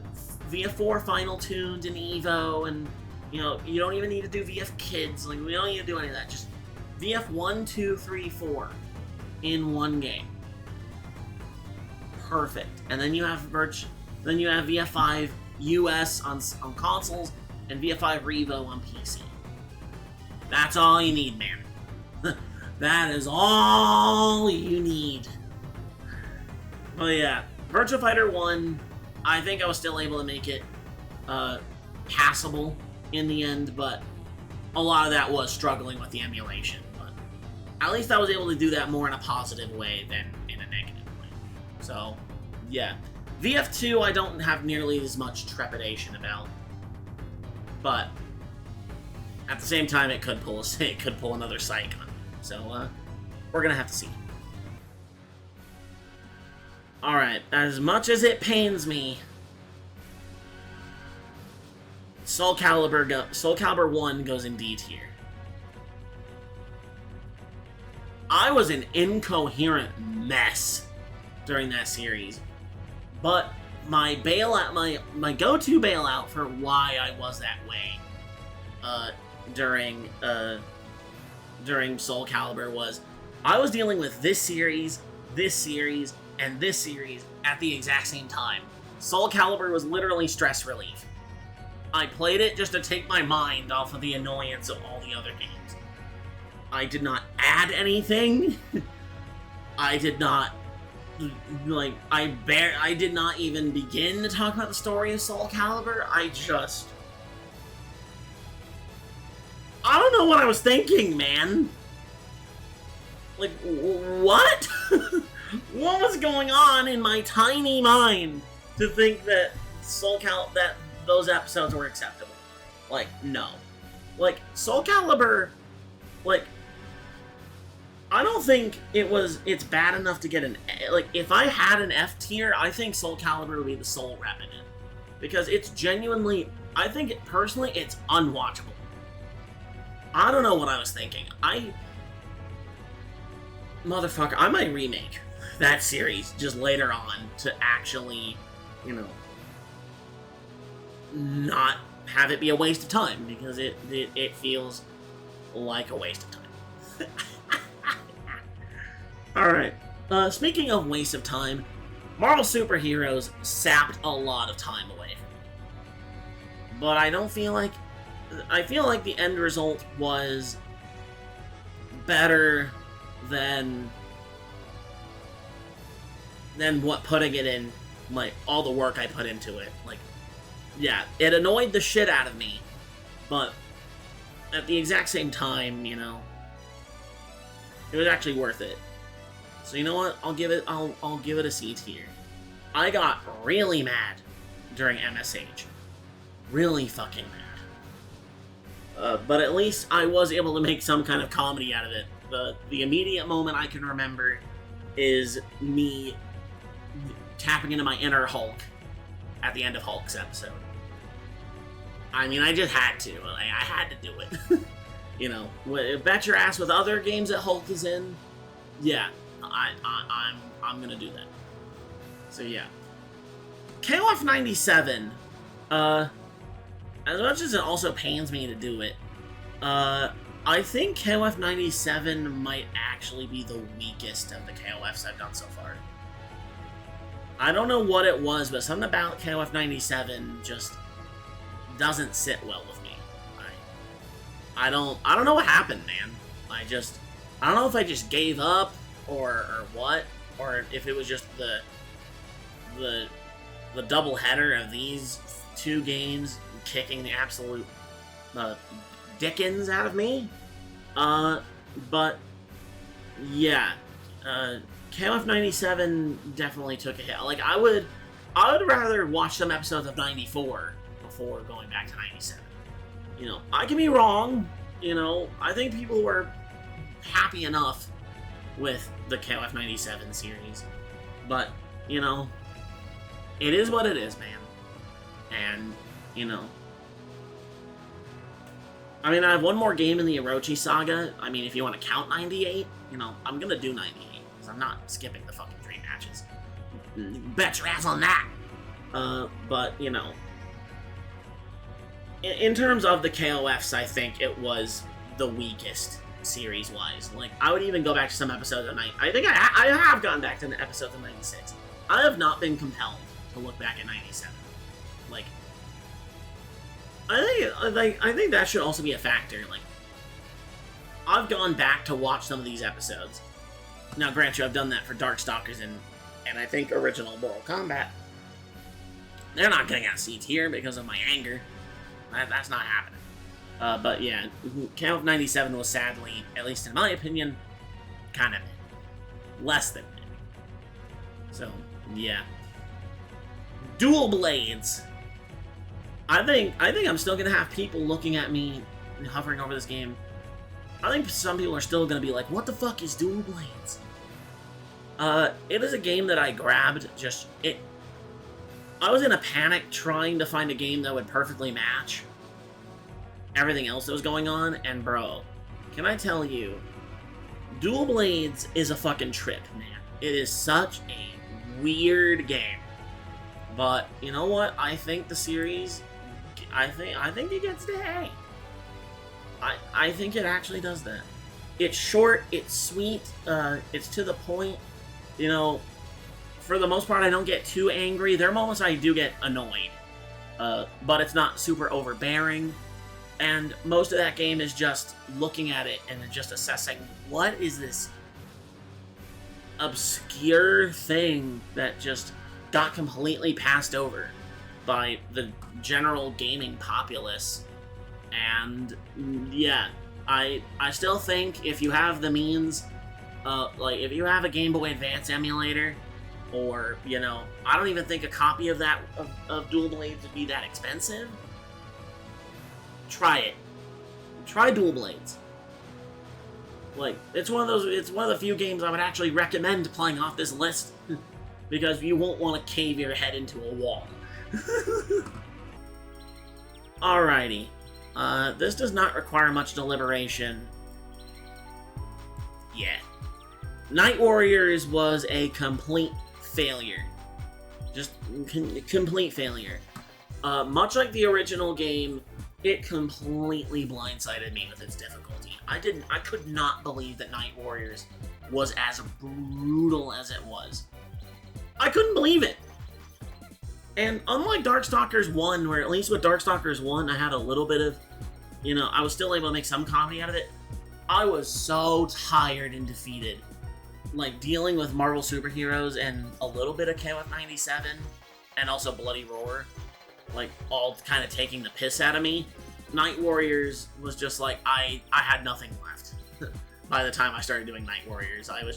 VF4 Final Tuned and Evo, and, you know, you don't even need to do VF Kids. Like, we don't need to do any of that. Just VF1, 2, 3, 4 in one game. Perfect. And then you have VF5 US on consoles and VF5 Revo on PC. That's all you need, man. That is all you need. Oh yeah, Virtua Fighter 1, I think I was still able to make it passable in the end, but a lot of that was struggling with the emulation. But at least I was able to do that more in a positive way than in a negative way. So, yeah. VF2 I don't have nearly as much trepidation about, but at the same time it could pull another psych on me. So, we're gonna have to see. Alright, as much as it pains me, Soul Calibur 1 goes in D tier. I was an incoherent mess during that series, but my bailout, my go-to bailout for why I was that way, during Soul Calibur was I was dealing with this series, and this series at the exact same time. Soul Calibur was literally stress relief. I played it just to take my mind off of the annoyance of all the other games. I did not add anything. I did not, like, I did not even begin to talk about the story of Soul Calibur. I don't know what I was thinking, man. Like, what? What was going on in my tiny mind to think that that those episodes were acceptable? Like, no. Like, Soul Calibur, like, I don't think it's bad enough to get an, like, if I had an F tier, I think Soul Calibur would be the sole rep in it. Because it's genuinely, I think, personally, it's unwatchable. I don't know what I was thinking. Motherfucker, I might remake that series just later on to actually, you know, not have it be a waste of time, because it feels like a waste of time. Alright, speaking of waste of time, Marvel Superheroes sapped a lot of time away from me. But I feel like the end result was better than what putting it in, like, all the work I put into it. Like, yeah, it annoyed the shit out of me, but at the exact same time, you know, it was actually worth it. So you know what? I'll give it a C tier. I got really mad during MSH. Really fucking mad. But at least I was able to make some kind of comedy out of it. The immediate moment I can remember is me tapping into my inner Hulk at the end of Hulk's episode. I mean, I just had to. I had to do it. You know, bet your ass with other games that Hulk is in. Yeah, I'm gonna do that. So yeah, KOF 97. As much as it also pains me to do it, I think KOF 97 might actually be the weakest of the KOFs I've done so far. I don't know what it was, but something about KOF 97 just doesn't sit well with me. I don't know what happened, man. I don't know if I just gave up or what, or if it was just the double header of these two games kicking the absolute dickens out of me. But yeah, KOF 97 definitely took a hit. Like, I would rather watch some episodes of 94 before going back to 97. You know, I can be wrong. You know, I think people were happy enough with the KOF 97 series, but, you know, it is what it is, man. And, you know, I mean, I have one more game in the Orochi saga. I mean, if you want to count 98, you know, I'm gonna do 98, because I'm not skipping the fucking dream matches. Bet your ass on that! But, you know, in terms of the KOFs, I think it was the weakest series-wise. Like, I would even go back to some episodes of I think I have gone back to the episodes of 96. I have not been compelled to look back at 97. Like, I think that should also be a factor. Like, I've gone back to watch some of these episodes. Now, grant you, I've done that for Darkstalkers and I think original Mortal Kombat. They're not getting out C tier because of my anger. That's not happening. But yeah, KOF 97 was sadly, at least in my opinion, kind of less than mid. So, yeah. Dual Blades. I think I'm still gonna have people looking at me hovering over this game. I think some people are still gonna be like, what the fuck is Dual Blades? It is a game that I grabbed, I was in a panic trying to find a game that would perfectly match everything else that was going on, and bro, can I tell you, Dual Blades is a fucking trip, man. It is such a weird game. But, you know what? I think the series, I think it gets the A. I think it actually does that. It's short, it's sweet, it's to the point. You know, for the most part, I don't get too angry. There are moments I do get annoyed, but it's not super overbearing. And most of that game is just looking at it and just assessing, what is this obscure thing that just got completely passed over by the general gaming populace. And yeah, I still think if you have the means, like if you have a Game Boy Advance emulator, or, you know, I don't even think a copy of that of Dual Blades would be that expensive. Try it. Try Dual Blades. Like, it's one of the few games I would actually recommend playing off this list, because you won't want to cave your head into a wall. Alrighty. This does not require much deliberation. Yeah. Night Warriors was a complete failure. Just complete failure. Much like the original game, it completely blindsided me with its difficulty. I could not believe that Night Warriors was as brutal as it was. I couldn't believe it. And unlike Darkstalkers 1, where at least with Darkstalkers 1, I had a little bit of, I was still able to make some comedy out of it, I was so tired and defeated. Like, dealing with Marvel superheroes and a little bit of KOF 97, and also Bloody Roar, like, all kind of taking the piss out of me. Night Warriors was just like, I had nothing left. By the time I started doing Night Warriors, I was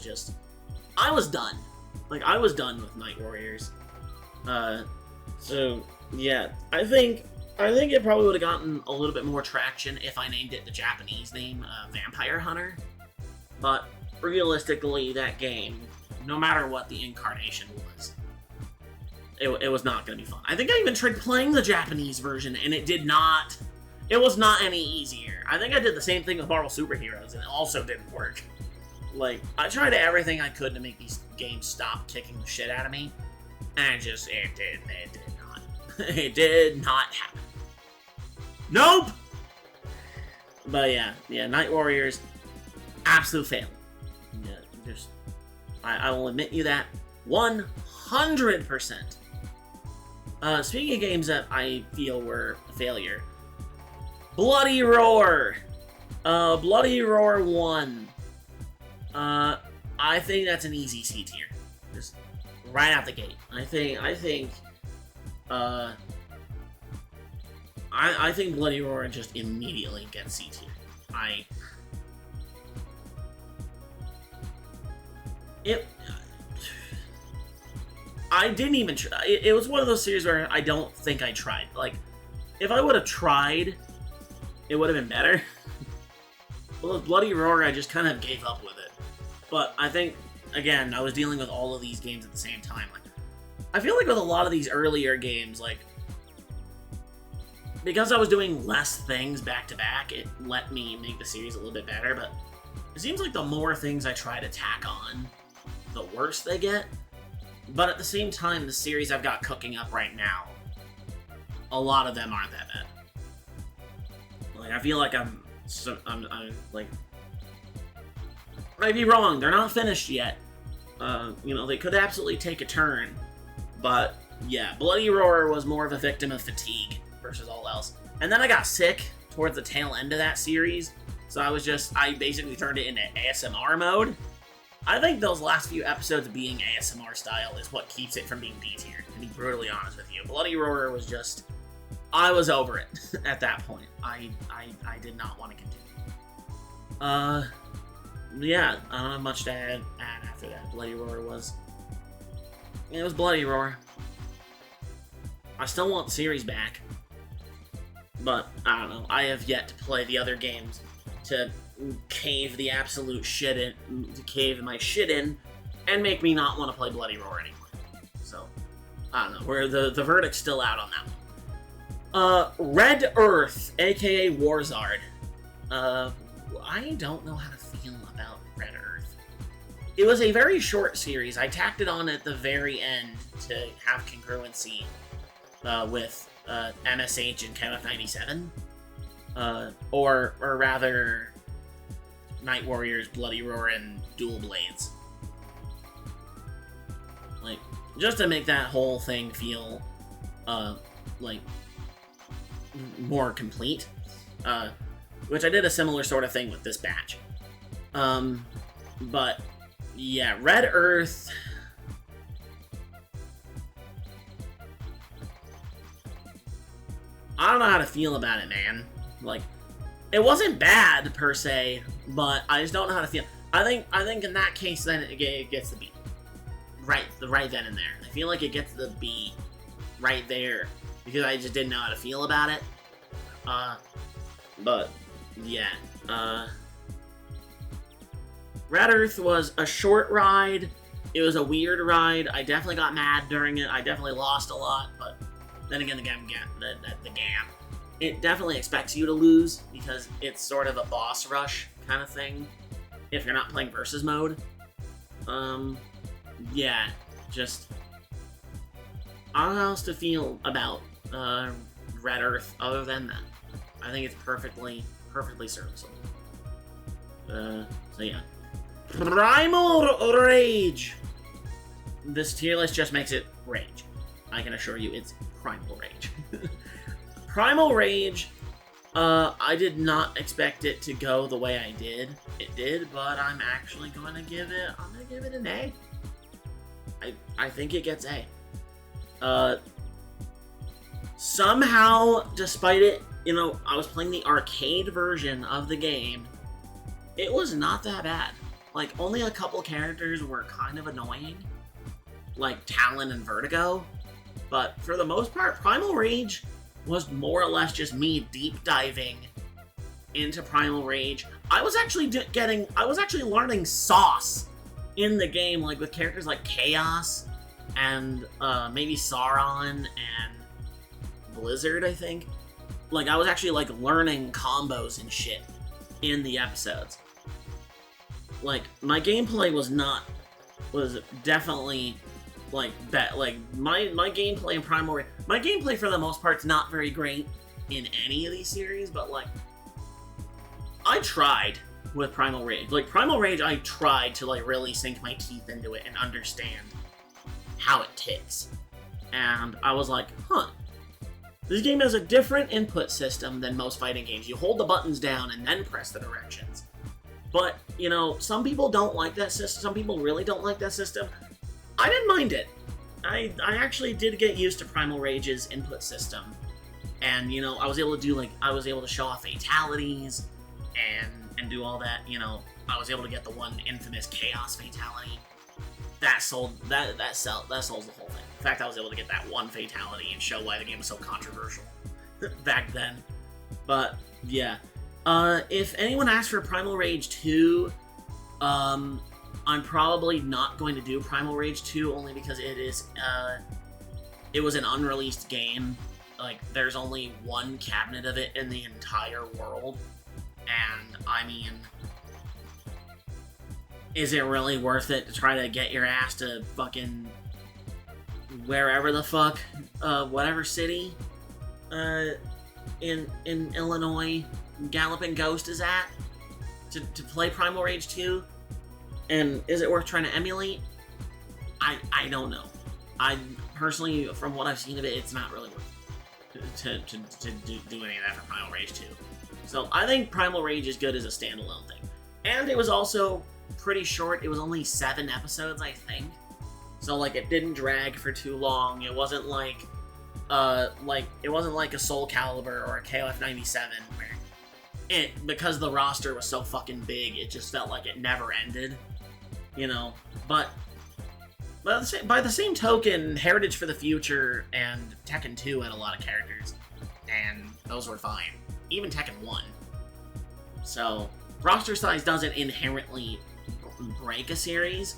done. Like, I was done with Night Warriors. So, yeah, I think it probably would have gotten a little bit more traction if I named it the Japanese name, Vampire Hunter. But realistically, that game, no matter what the incarnation was, it was not going to be fun. I think I even tried playing the Japanese version, and it was not any easier. I think I did the same thing with Marvel Superheroes, and it also didn't work. Like, I tried everything I could to make these games stop kicking the shit out of me, and it did not. It did not happen. Nope! But yeah, Night Warriors, absolute fail. Yeah, I will admit you that 100%. Speaking of games that I feel were a failure, Bloody Roar! Bloody Roar 1. I think that's an easy C tier. Just right out the gate. I think Bloody Roar just immediately gets C tier. I didn't even try. It was one of those series where I don't think I tried. Like, if I would have tried, it would have been better. Well, with Bloody Roar, I just kind of gave up with it. But I think, again, I was dealing with all of these games at the same time. Like, I feel like with a lot of these earlier games, like, because I was doing less things back to back, it let me make the series a little bit better. But it seems like the more things I try to tack on, the worse they get. But at the same time, the series I've got cooking up right now, a lot of them aren't that bad. Like, I feel like I'm like, I'd be wrong. They're not finished yet. They could absolutely take a turn. But yeah, Bloody Roar was more of a victim of fatigue versus all else. And then I got sick towards the tail end of that series, so I basically turned it into ASMR mode. I think those last few episodes being ASMR style is what keeps it from being D-tier, to be brutally honest with you. Bloody Roar was just, I was over it at that point. I did not want to continue. Yeah, I don't have much to add after that. Bloody Roar was Bloody Roar. I still want the series back, but I don't know. I have yet to play the other games to cave the absolute shit in, to cave my shit in, and make me not want to play Bloody Roar anymore. So, I don't know. Where the verdict's still out on that one. Red Earth, aka Warzard. I don't know how to feel about Red Earth. It was a very short series. I tacked it on at the very end to have congruency with MSH and KOF 97. Or rather, Night Warriors, Bloody Roar, and Dual Blades. Like, just to make that whole thing feel, like, more complete. Which I did a similar sort of thing with this batch. But, yeah, Red Earth... I don't know how to feel about it, man. Like, it wasn't bad, per se, but I just don't know how to feel. I think in that case, then it gets the B. Right then and there. I feel like it gets the B right there, because I just didn't know how to feel about it. But, yeah. Red Earth was a short ride. It was a weird ride. I definitely got mad during it. I definitely lost a lot, but then again, the game, it definitely expects you to lose, because it's sort of a boss rush kind of thing, if you're not playing versus mode. Yeah, just, I don't know how else to feel about Red Earth other than that. I think it's perfectly serviceable. So yeah. Primal Rage! This tier list just makes it Rage. I can assure you it's Primal Rage. Primal Rage, I did not expect it to go the way I did. It did, but I'm actually going to give it an A. I think it gets A. Somehow, despite it, you know, I was playing the arcade version of the game, it was not that bad. Like, only a couple characters were kind of annoying, like Talon and Vertigo, but for the most part, Primal Rage was more or less just me deep diving into Primal Rage. I was actually learning sauce in the game, like with characters like Chaos and maybe Sauron and Blizzard, I think. Like, I was actually like learning combos and shit in the episodes. Like, my gameplay was definitely like that. Like, my gameplay in Primal Rage, my gameplay for the most part's not very great in any of these series, but like, I tried with Primal Rage. Like, Primal Rage, I tried to like really sink my teeth into it and understand how it ticks. And I was like, huh, this game has a different input system than most fighting games. You hold the buttons down and then press the directions. But, you know, some people don't like that system. Some people really don't like that system. I didn't mind it. I actually did get used to Primal Rage's input system. And, you know, I was able to show off fatalities and do all that, you know. I was able to get the one infamous Chaos fatality. That solves the whole thing. In fact, I was able to get that one fatality and show why the game was so controversial back then. But, yeah. If anyone asks for Primal Rage 2, I'm probably not going to do Primal Rage 2, only because it was an unreleased game. Like, there's only one cabinet of it in the entire world. And, I mean, is it really worth it to try to get your ass to fucking wherever the fuck, whatever city, in Illinois Galloping Ghost is at, to play Primal Rage 2? And is it worth trying to emulate? I don't know. I personally, from what I've seen of it, it's not really worth it to do any of that for Primal Rage 2. So I think Primal Rage is good as a standalone thing. And it was also pretty short. It was only 7 episodes, I think. So, like, it didn't drag for too long. It wasn't like it wasn't like a Soul Calibur or a KOF 97 where because the roster was so fucking big, it just felt like it never ended, you know. But by the same token, Heritage for the Future and Tekken 2 had a lot of characters, and those were fine. Even Tekken 1. So, roster size doesn't inherently break a series,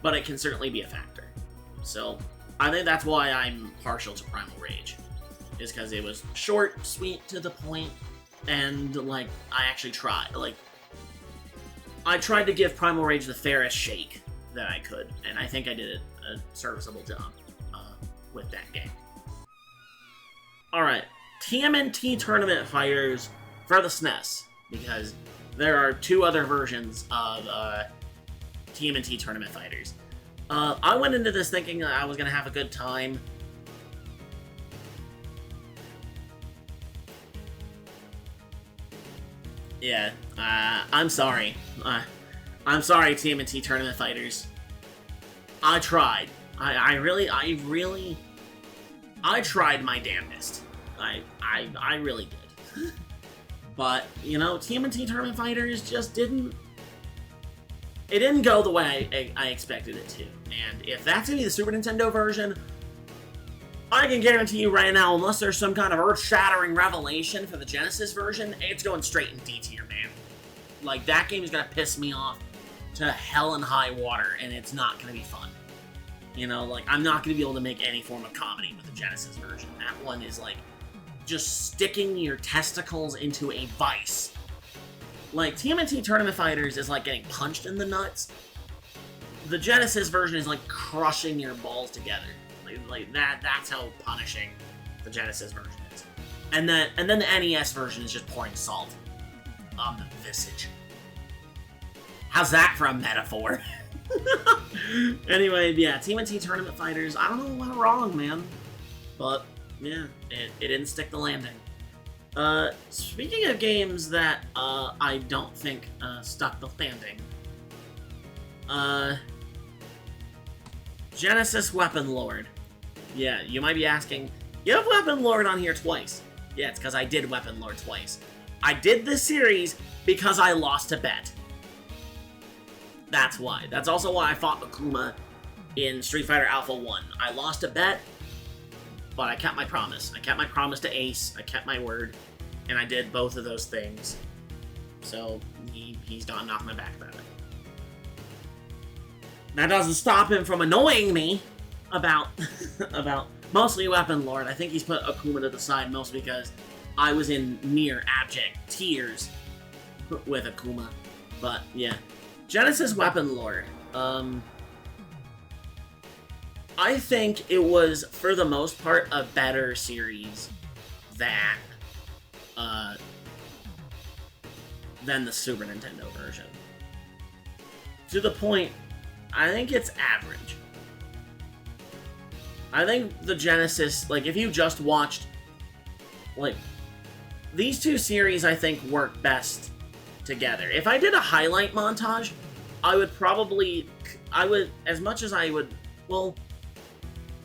but it can certainly be a factor. So, I think that's why I'm partial to Primal Rage, is because it was short, sweet, to the point, and, like, I actually tried. Like, I tried to give Primal Rage the fairest shake that I could, and I think I did a serviceable job with that game. Alright, TMNT Tournament Fighters for the SNES, because there are 2 other versions of TMNT Tournament Fighters. I went into this thinking that I was going to have a good time. Yeah, I'm sorry. I'm sorry, TMNT Tournament Fighters. I tried. I tried my damnedest. I really did. But, you know, TMNT Tournament Fighters just didn't... It didn't go the way I expected it to. And if that's going to be the Super Nintendo version, I can guarantee you right now, unless there's some kind of earth-shattering revelation for the Genesis version, it's going straight in D tier, man. Like, that game is going to piss me off to hell and high water, and it's not going to be fun. You know, like, I'm not going to be able to make any form of comedy with the Genesis version. That one is, like, just sticking your testicles into a vice. Like, TMNT Tournament Fighters is like getting punched in the nuts. The Genesis version is like crushing your balls together. Like that's how punishing The Genesis version is. And then the NES version is just pouring salt on the visage. How's that for a metaphor? Anyway, yeah, TMNT Tournament Fighters, I don't know what went wrong, man. But, yeah, it didn't stick the landing. Speaking of games that, I don't think, stuck the landing. Genesis Weapon Lord. Yeah, you might be asking, you have Weapon Lord on here twice. Yeah, it's because I did Weapon Lord twice. I did this series because I lost a bet. That's why. That's also why I fought Akuma in Street Fighter Alpha 1. I lost a bet, but I kept my promise. I kept my promise to Ace, I kept my word, and I did both of those things. So, he's not knocking my back about it. That doesn't stop him from annoying me about mostly Weapon Lord. I think he's put Akuma to the side mostly because I was in near abject tears with Akuma. But, yeah. Genesis Weapon Lord. I think it was, for the most part, a better series than the Super Nintendo version. To the point, I think it's average. I think the Genesis, like, if you just watched, like, these two series, I think, work best together. If I did a highlight montage, I would, as much as I would, well,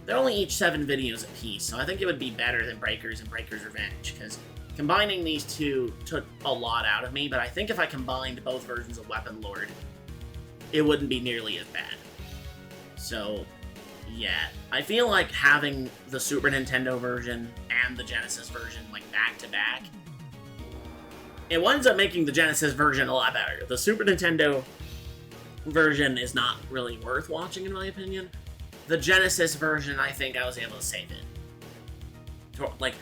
they're only each 7 videos apiece, so I think it would be better than Breakers and Breakers Revenge, because combining these two took a lot out of me, but I think if I combined both versions of Weapon Lord, it wouldn't be nearly as bad. So, yeah. I feel like having the Super Nintendo version and the Genesis version, like, back-to-back, it winds up making the Genesis version a lot better. The Super Nintendo version is not really worth watching, in my opinion. The Genesis version, I think I was able to save it. Like,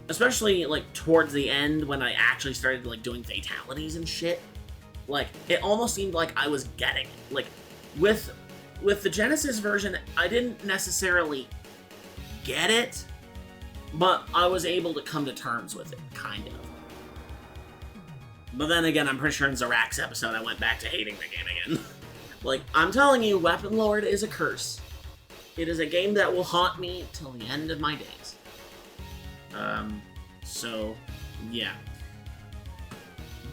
especially, like, towards the end, when I actually started, like, doing fatalities and shit. Like, it almost seemed like I was getting it. Like, with the Genesis version, I didn't necessarily get it, but I was able to come to terms with it, kind of. But then again, I'm pretty sure in Zarak's episode, I went back to hating the game again. Like, I'm telling you, Weapon Lord is a curse. It is a game that will haunt me till the end of my days. So, yeah.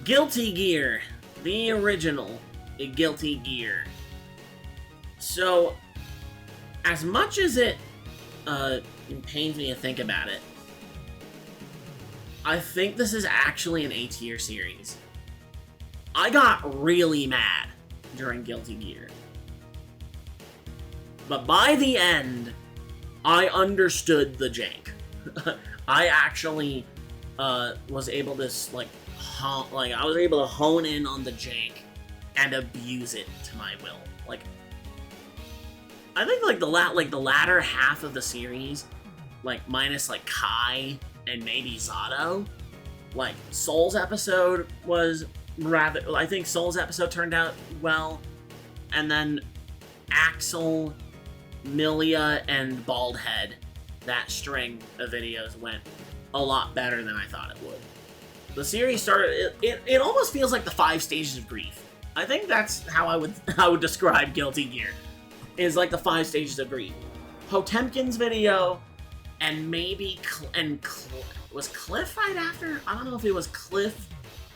Guilty Gear. The original Guilty Gear. So, as much as it pains me to think about it, I think this is actually an A-tier series. I got really mad during Guilty Gear. But by the end, I understood the jank. I actually was able to, I was able to hone in on the jank and abuse it to my will. Like, I think, like, the latter half of the series, like, minus, like, Kai and maybe Zato, like, Soul's episode was rather, I think Soul's episode turned out well, and then Axel, Milia, and Baldhead, that string of videos went a lot better than I thought it would. The series started, it almost feels like the 5 stages of grief. I think that's how I would describe Guilty Gear, is like the 5 stages of grief. Potemkin's video, and maybe, was Cliff right after? I don't know if it was Cliff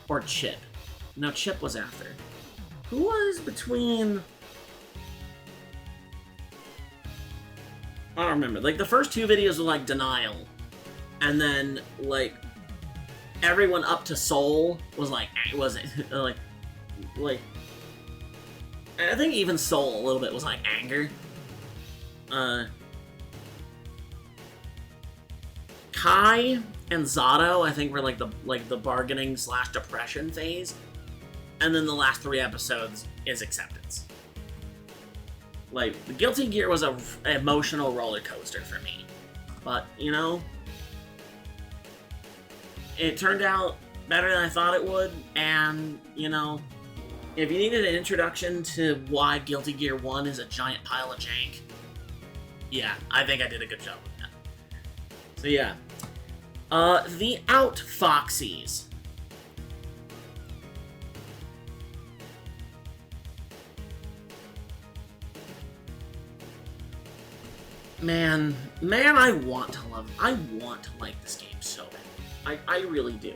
or Chip. No, Chip was after. Who was between... I don't remember. Like, the first 2 videos were, like, Denial. And then, like, everyone up to Soul was, like, like... I think even Soul a little bit was, like, anger. Kai and Zato, I think, were, like, the bargaining / depression phase. And then the last 3 episodes is acceptance. Like, the Guilty Gear was an emotional roller coaster for me. But, you know, it turned out better than I thought it would, and, you know, if you needed an introduction to why Guilty Gear 1 is a giant pile of jank, yeah, I think I did a good job with that. So yeah. The Outfoxies. Man, I want to like this game so bad. I really do.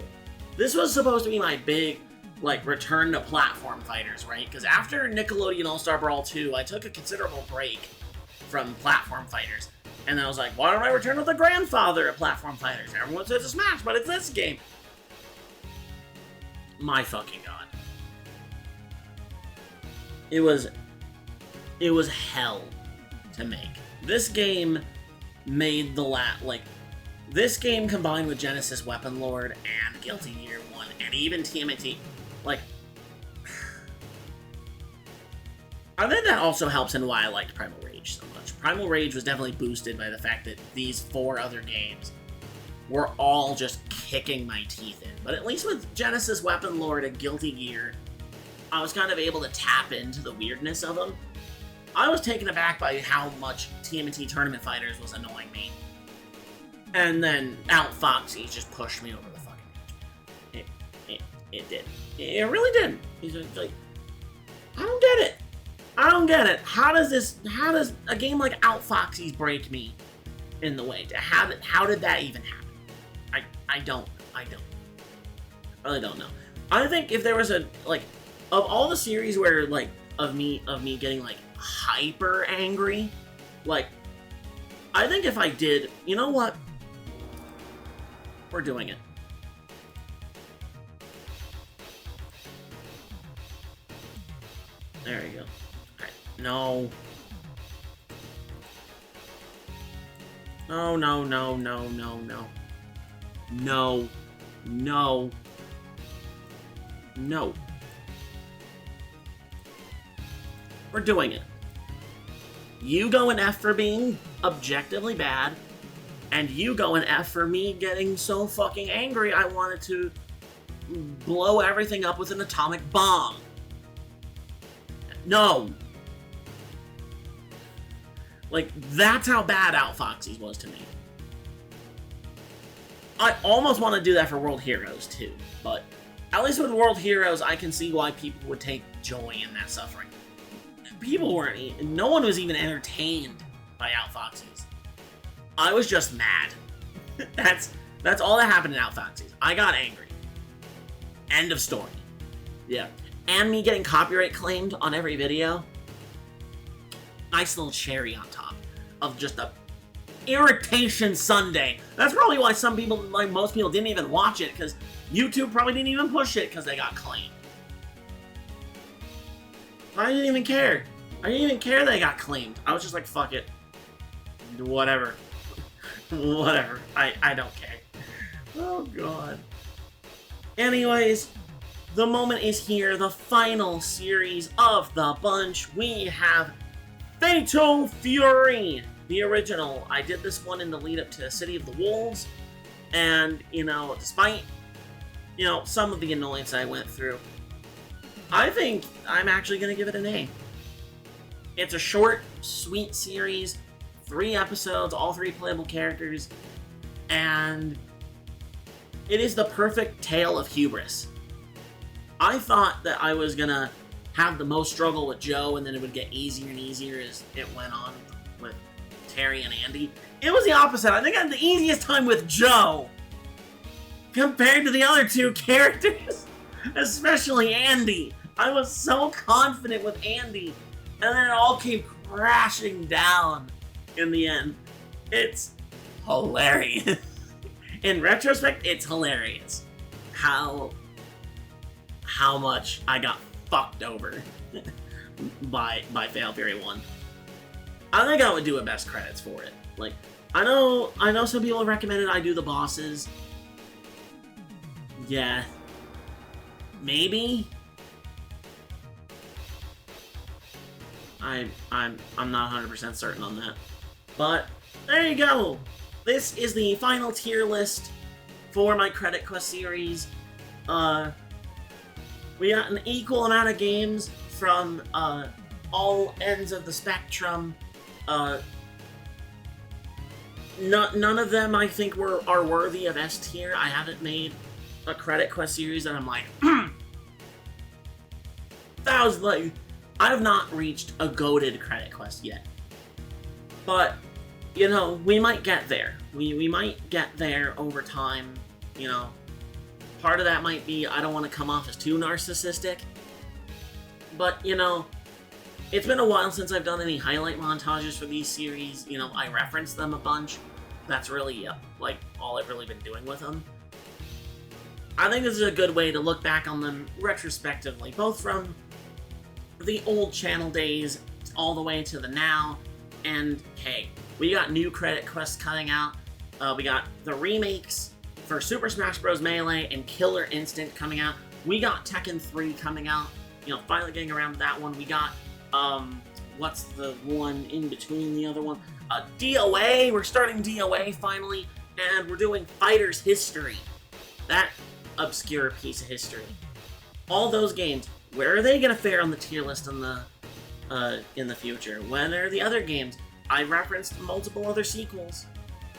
This was supposed to be my big, like, return to platform fighters, right? Because after Nickelodeon All-Star Brawl 2, I took a considerable break from platform fighters. And then I was like, why don't I return to the grandfather of platform fighters? Everyone says it's Smash, but it's this game. My fucking god. It was hell to make. This game made this game combined with Genesis Weapon Lord and Guilty Gear 1 and even TMNT, like, I think that also helps in why I liked Primal Rage so much. Primal Rage was definitely boosted by the fact that these 4 other games were all just kicking my teeth in. But at least with Genesis Weapon Lord and Guilty Gear, I was kind of able to tap into the weirdness of them. I was taken aback by how much TMNT Tournament Fighters was annoying me. And then Outfoxies just pushed me over the fucking edge. It did. It really did. He's like, I don't get it. I don't get it. How does a game like Outfoxies break me in the way? How did that even happen? I don't really don't know. I think if there was a, like, of all the series where, like, of me getting, like, hyper angry, like, I think if I did, you know what? We're doing it. There you go. Alright. No. No, no, no, no, no, no. No. No. No. We're doing it. You go an F for being objectively bad, and you go an F for me getting so fucking angry I wanted to blow everything up with an atomic bomb. No. Like, that's how bad Outfoxies was to me. I almost want to do that for World Heroes, too, but at least with World Heroes, I can see why people would take joy in that suffering. People weren't, no one was even entertained by Outfoxies. I was just mad. That's all that happened in Outfoxies. I got angry. End of story. Yeah. And me getting copyright claimed on every video. Nice little cherry on top of just a irritation sundae. That's probably why some people, like most people, didn't even watch it, because YouTube probably didn't even push it because they got claimed. I didn't even care. I didn't even care they got claimed. I was just like, fuck it. Whatever. Whatever. I don't care. Oh, God. Anyways, the moment is here. The final series of the bunch. We have Fatal Fury, the original. I did this one in the lead up to City of the Wolves. And, you know, despite, you know, some of the annoyance I went through, I think I'm actually going to give it an A. It's a short, sweet series, 3 episodes, all 3 playable characters, and it is the perfect tale of hubris. I thought that I was going to have the most struggle with Joe, and then it would get easier and easier as it went on with Terry and Andy. It was the opposite. I think I had the easiest time with Joe compared to the other 2 characters, especially Andy. I was so confident with Andy, and then it all came crashing down in the end. It's hilarious. In retrospect, it's hilarious how much I got fucked over by Fatal Fury 1. I think I would do a best credits for it. Like, I know some people have recommended I do the bosses. Yeah. Maybe. I'm not 100% certain on that. But there you go. This is the final tier list for my Credit Quest series. We got an equal amount of games from all ends of the spectrum. none of them I think are worthy of S tier. I haven't made a Credit Quest series that I'm like, that was like, I have not reached a goated Credit Quest yet. But, you know, we might get there. We might get there over time, you know. Part of that might be I don't want to come off as too narcissistic. But, you know, it's been a while since I've done any highlight montages for these series. You know, I reference them a bunch. That's really, like, all I've really been doing with them. I think this is a good way to look back on them retrospectively, both from the old channel days all the way to the now. And, hey, we got new Credit Quests coming out. We got the remakes for Super Smash Bros. Melee and Killer Instinct coming out. We got Tekken 3 coming out. You know, finally getting around to that one. We got, what's the one in between the other one? DOA! We're starting DOA, finally. And we're doing Fighter's History. That obscure piece of history. All those games, where are they gonna fare on the tier list in the future? When are the other games? I referenced multiple other sequels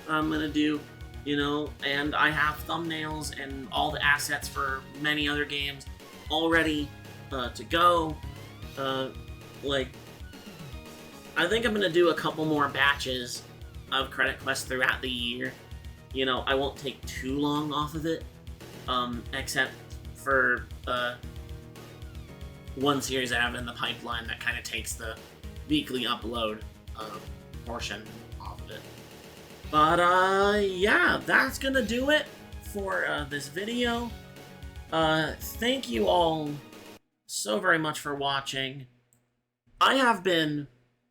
I'm gonna do, you know, and I have thumbnails and all the assets for many other games already to go. Like, I think I'm gonna do a couple more batches of Credit Quest throughout the year. You know, I won't take too long off of it, except for one series I have in the pipeline that kind of takes the weekly upload portion off of it. But, yeah, that's gonna do it for this video. Thank you all so very much for watching. I have been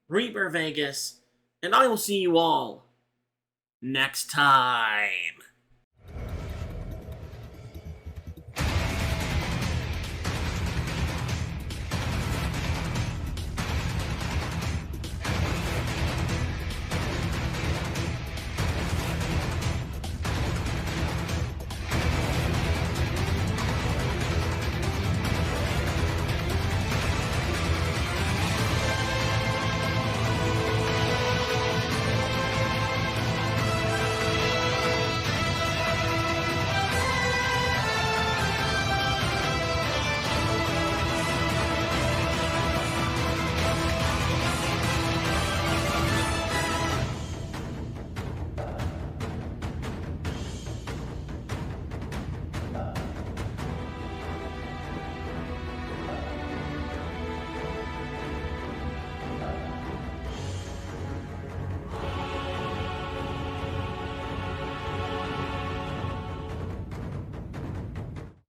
Reaper Vegas, and I will see you all next time.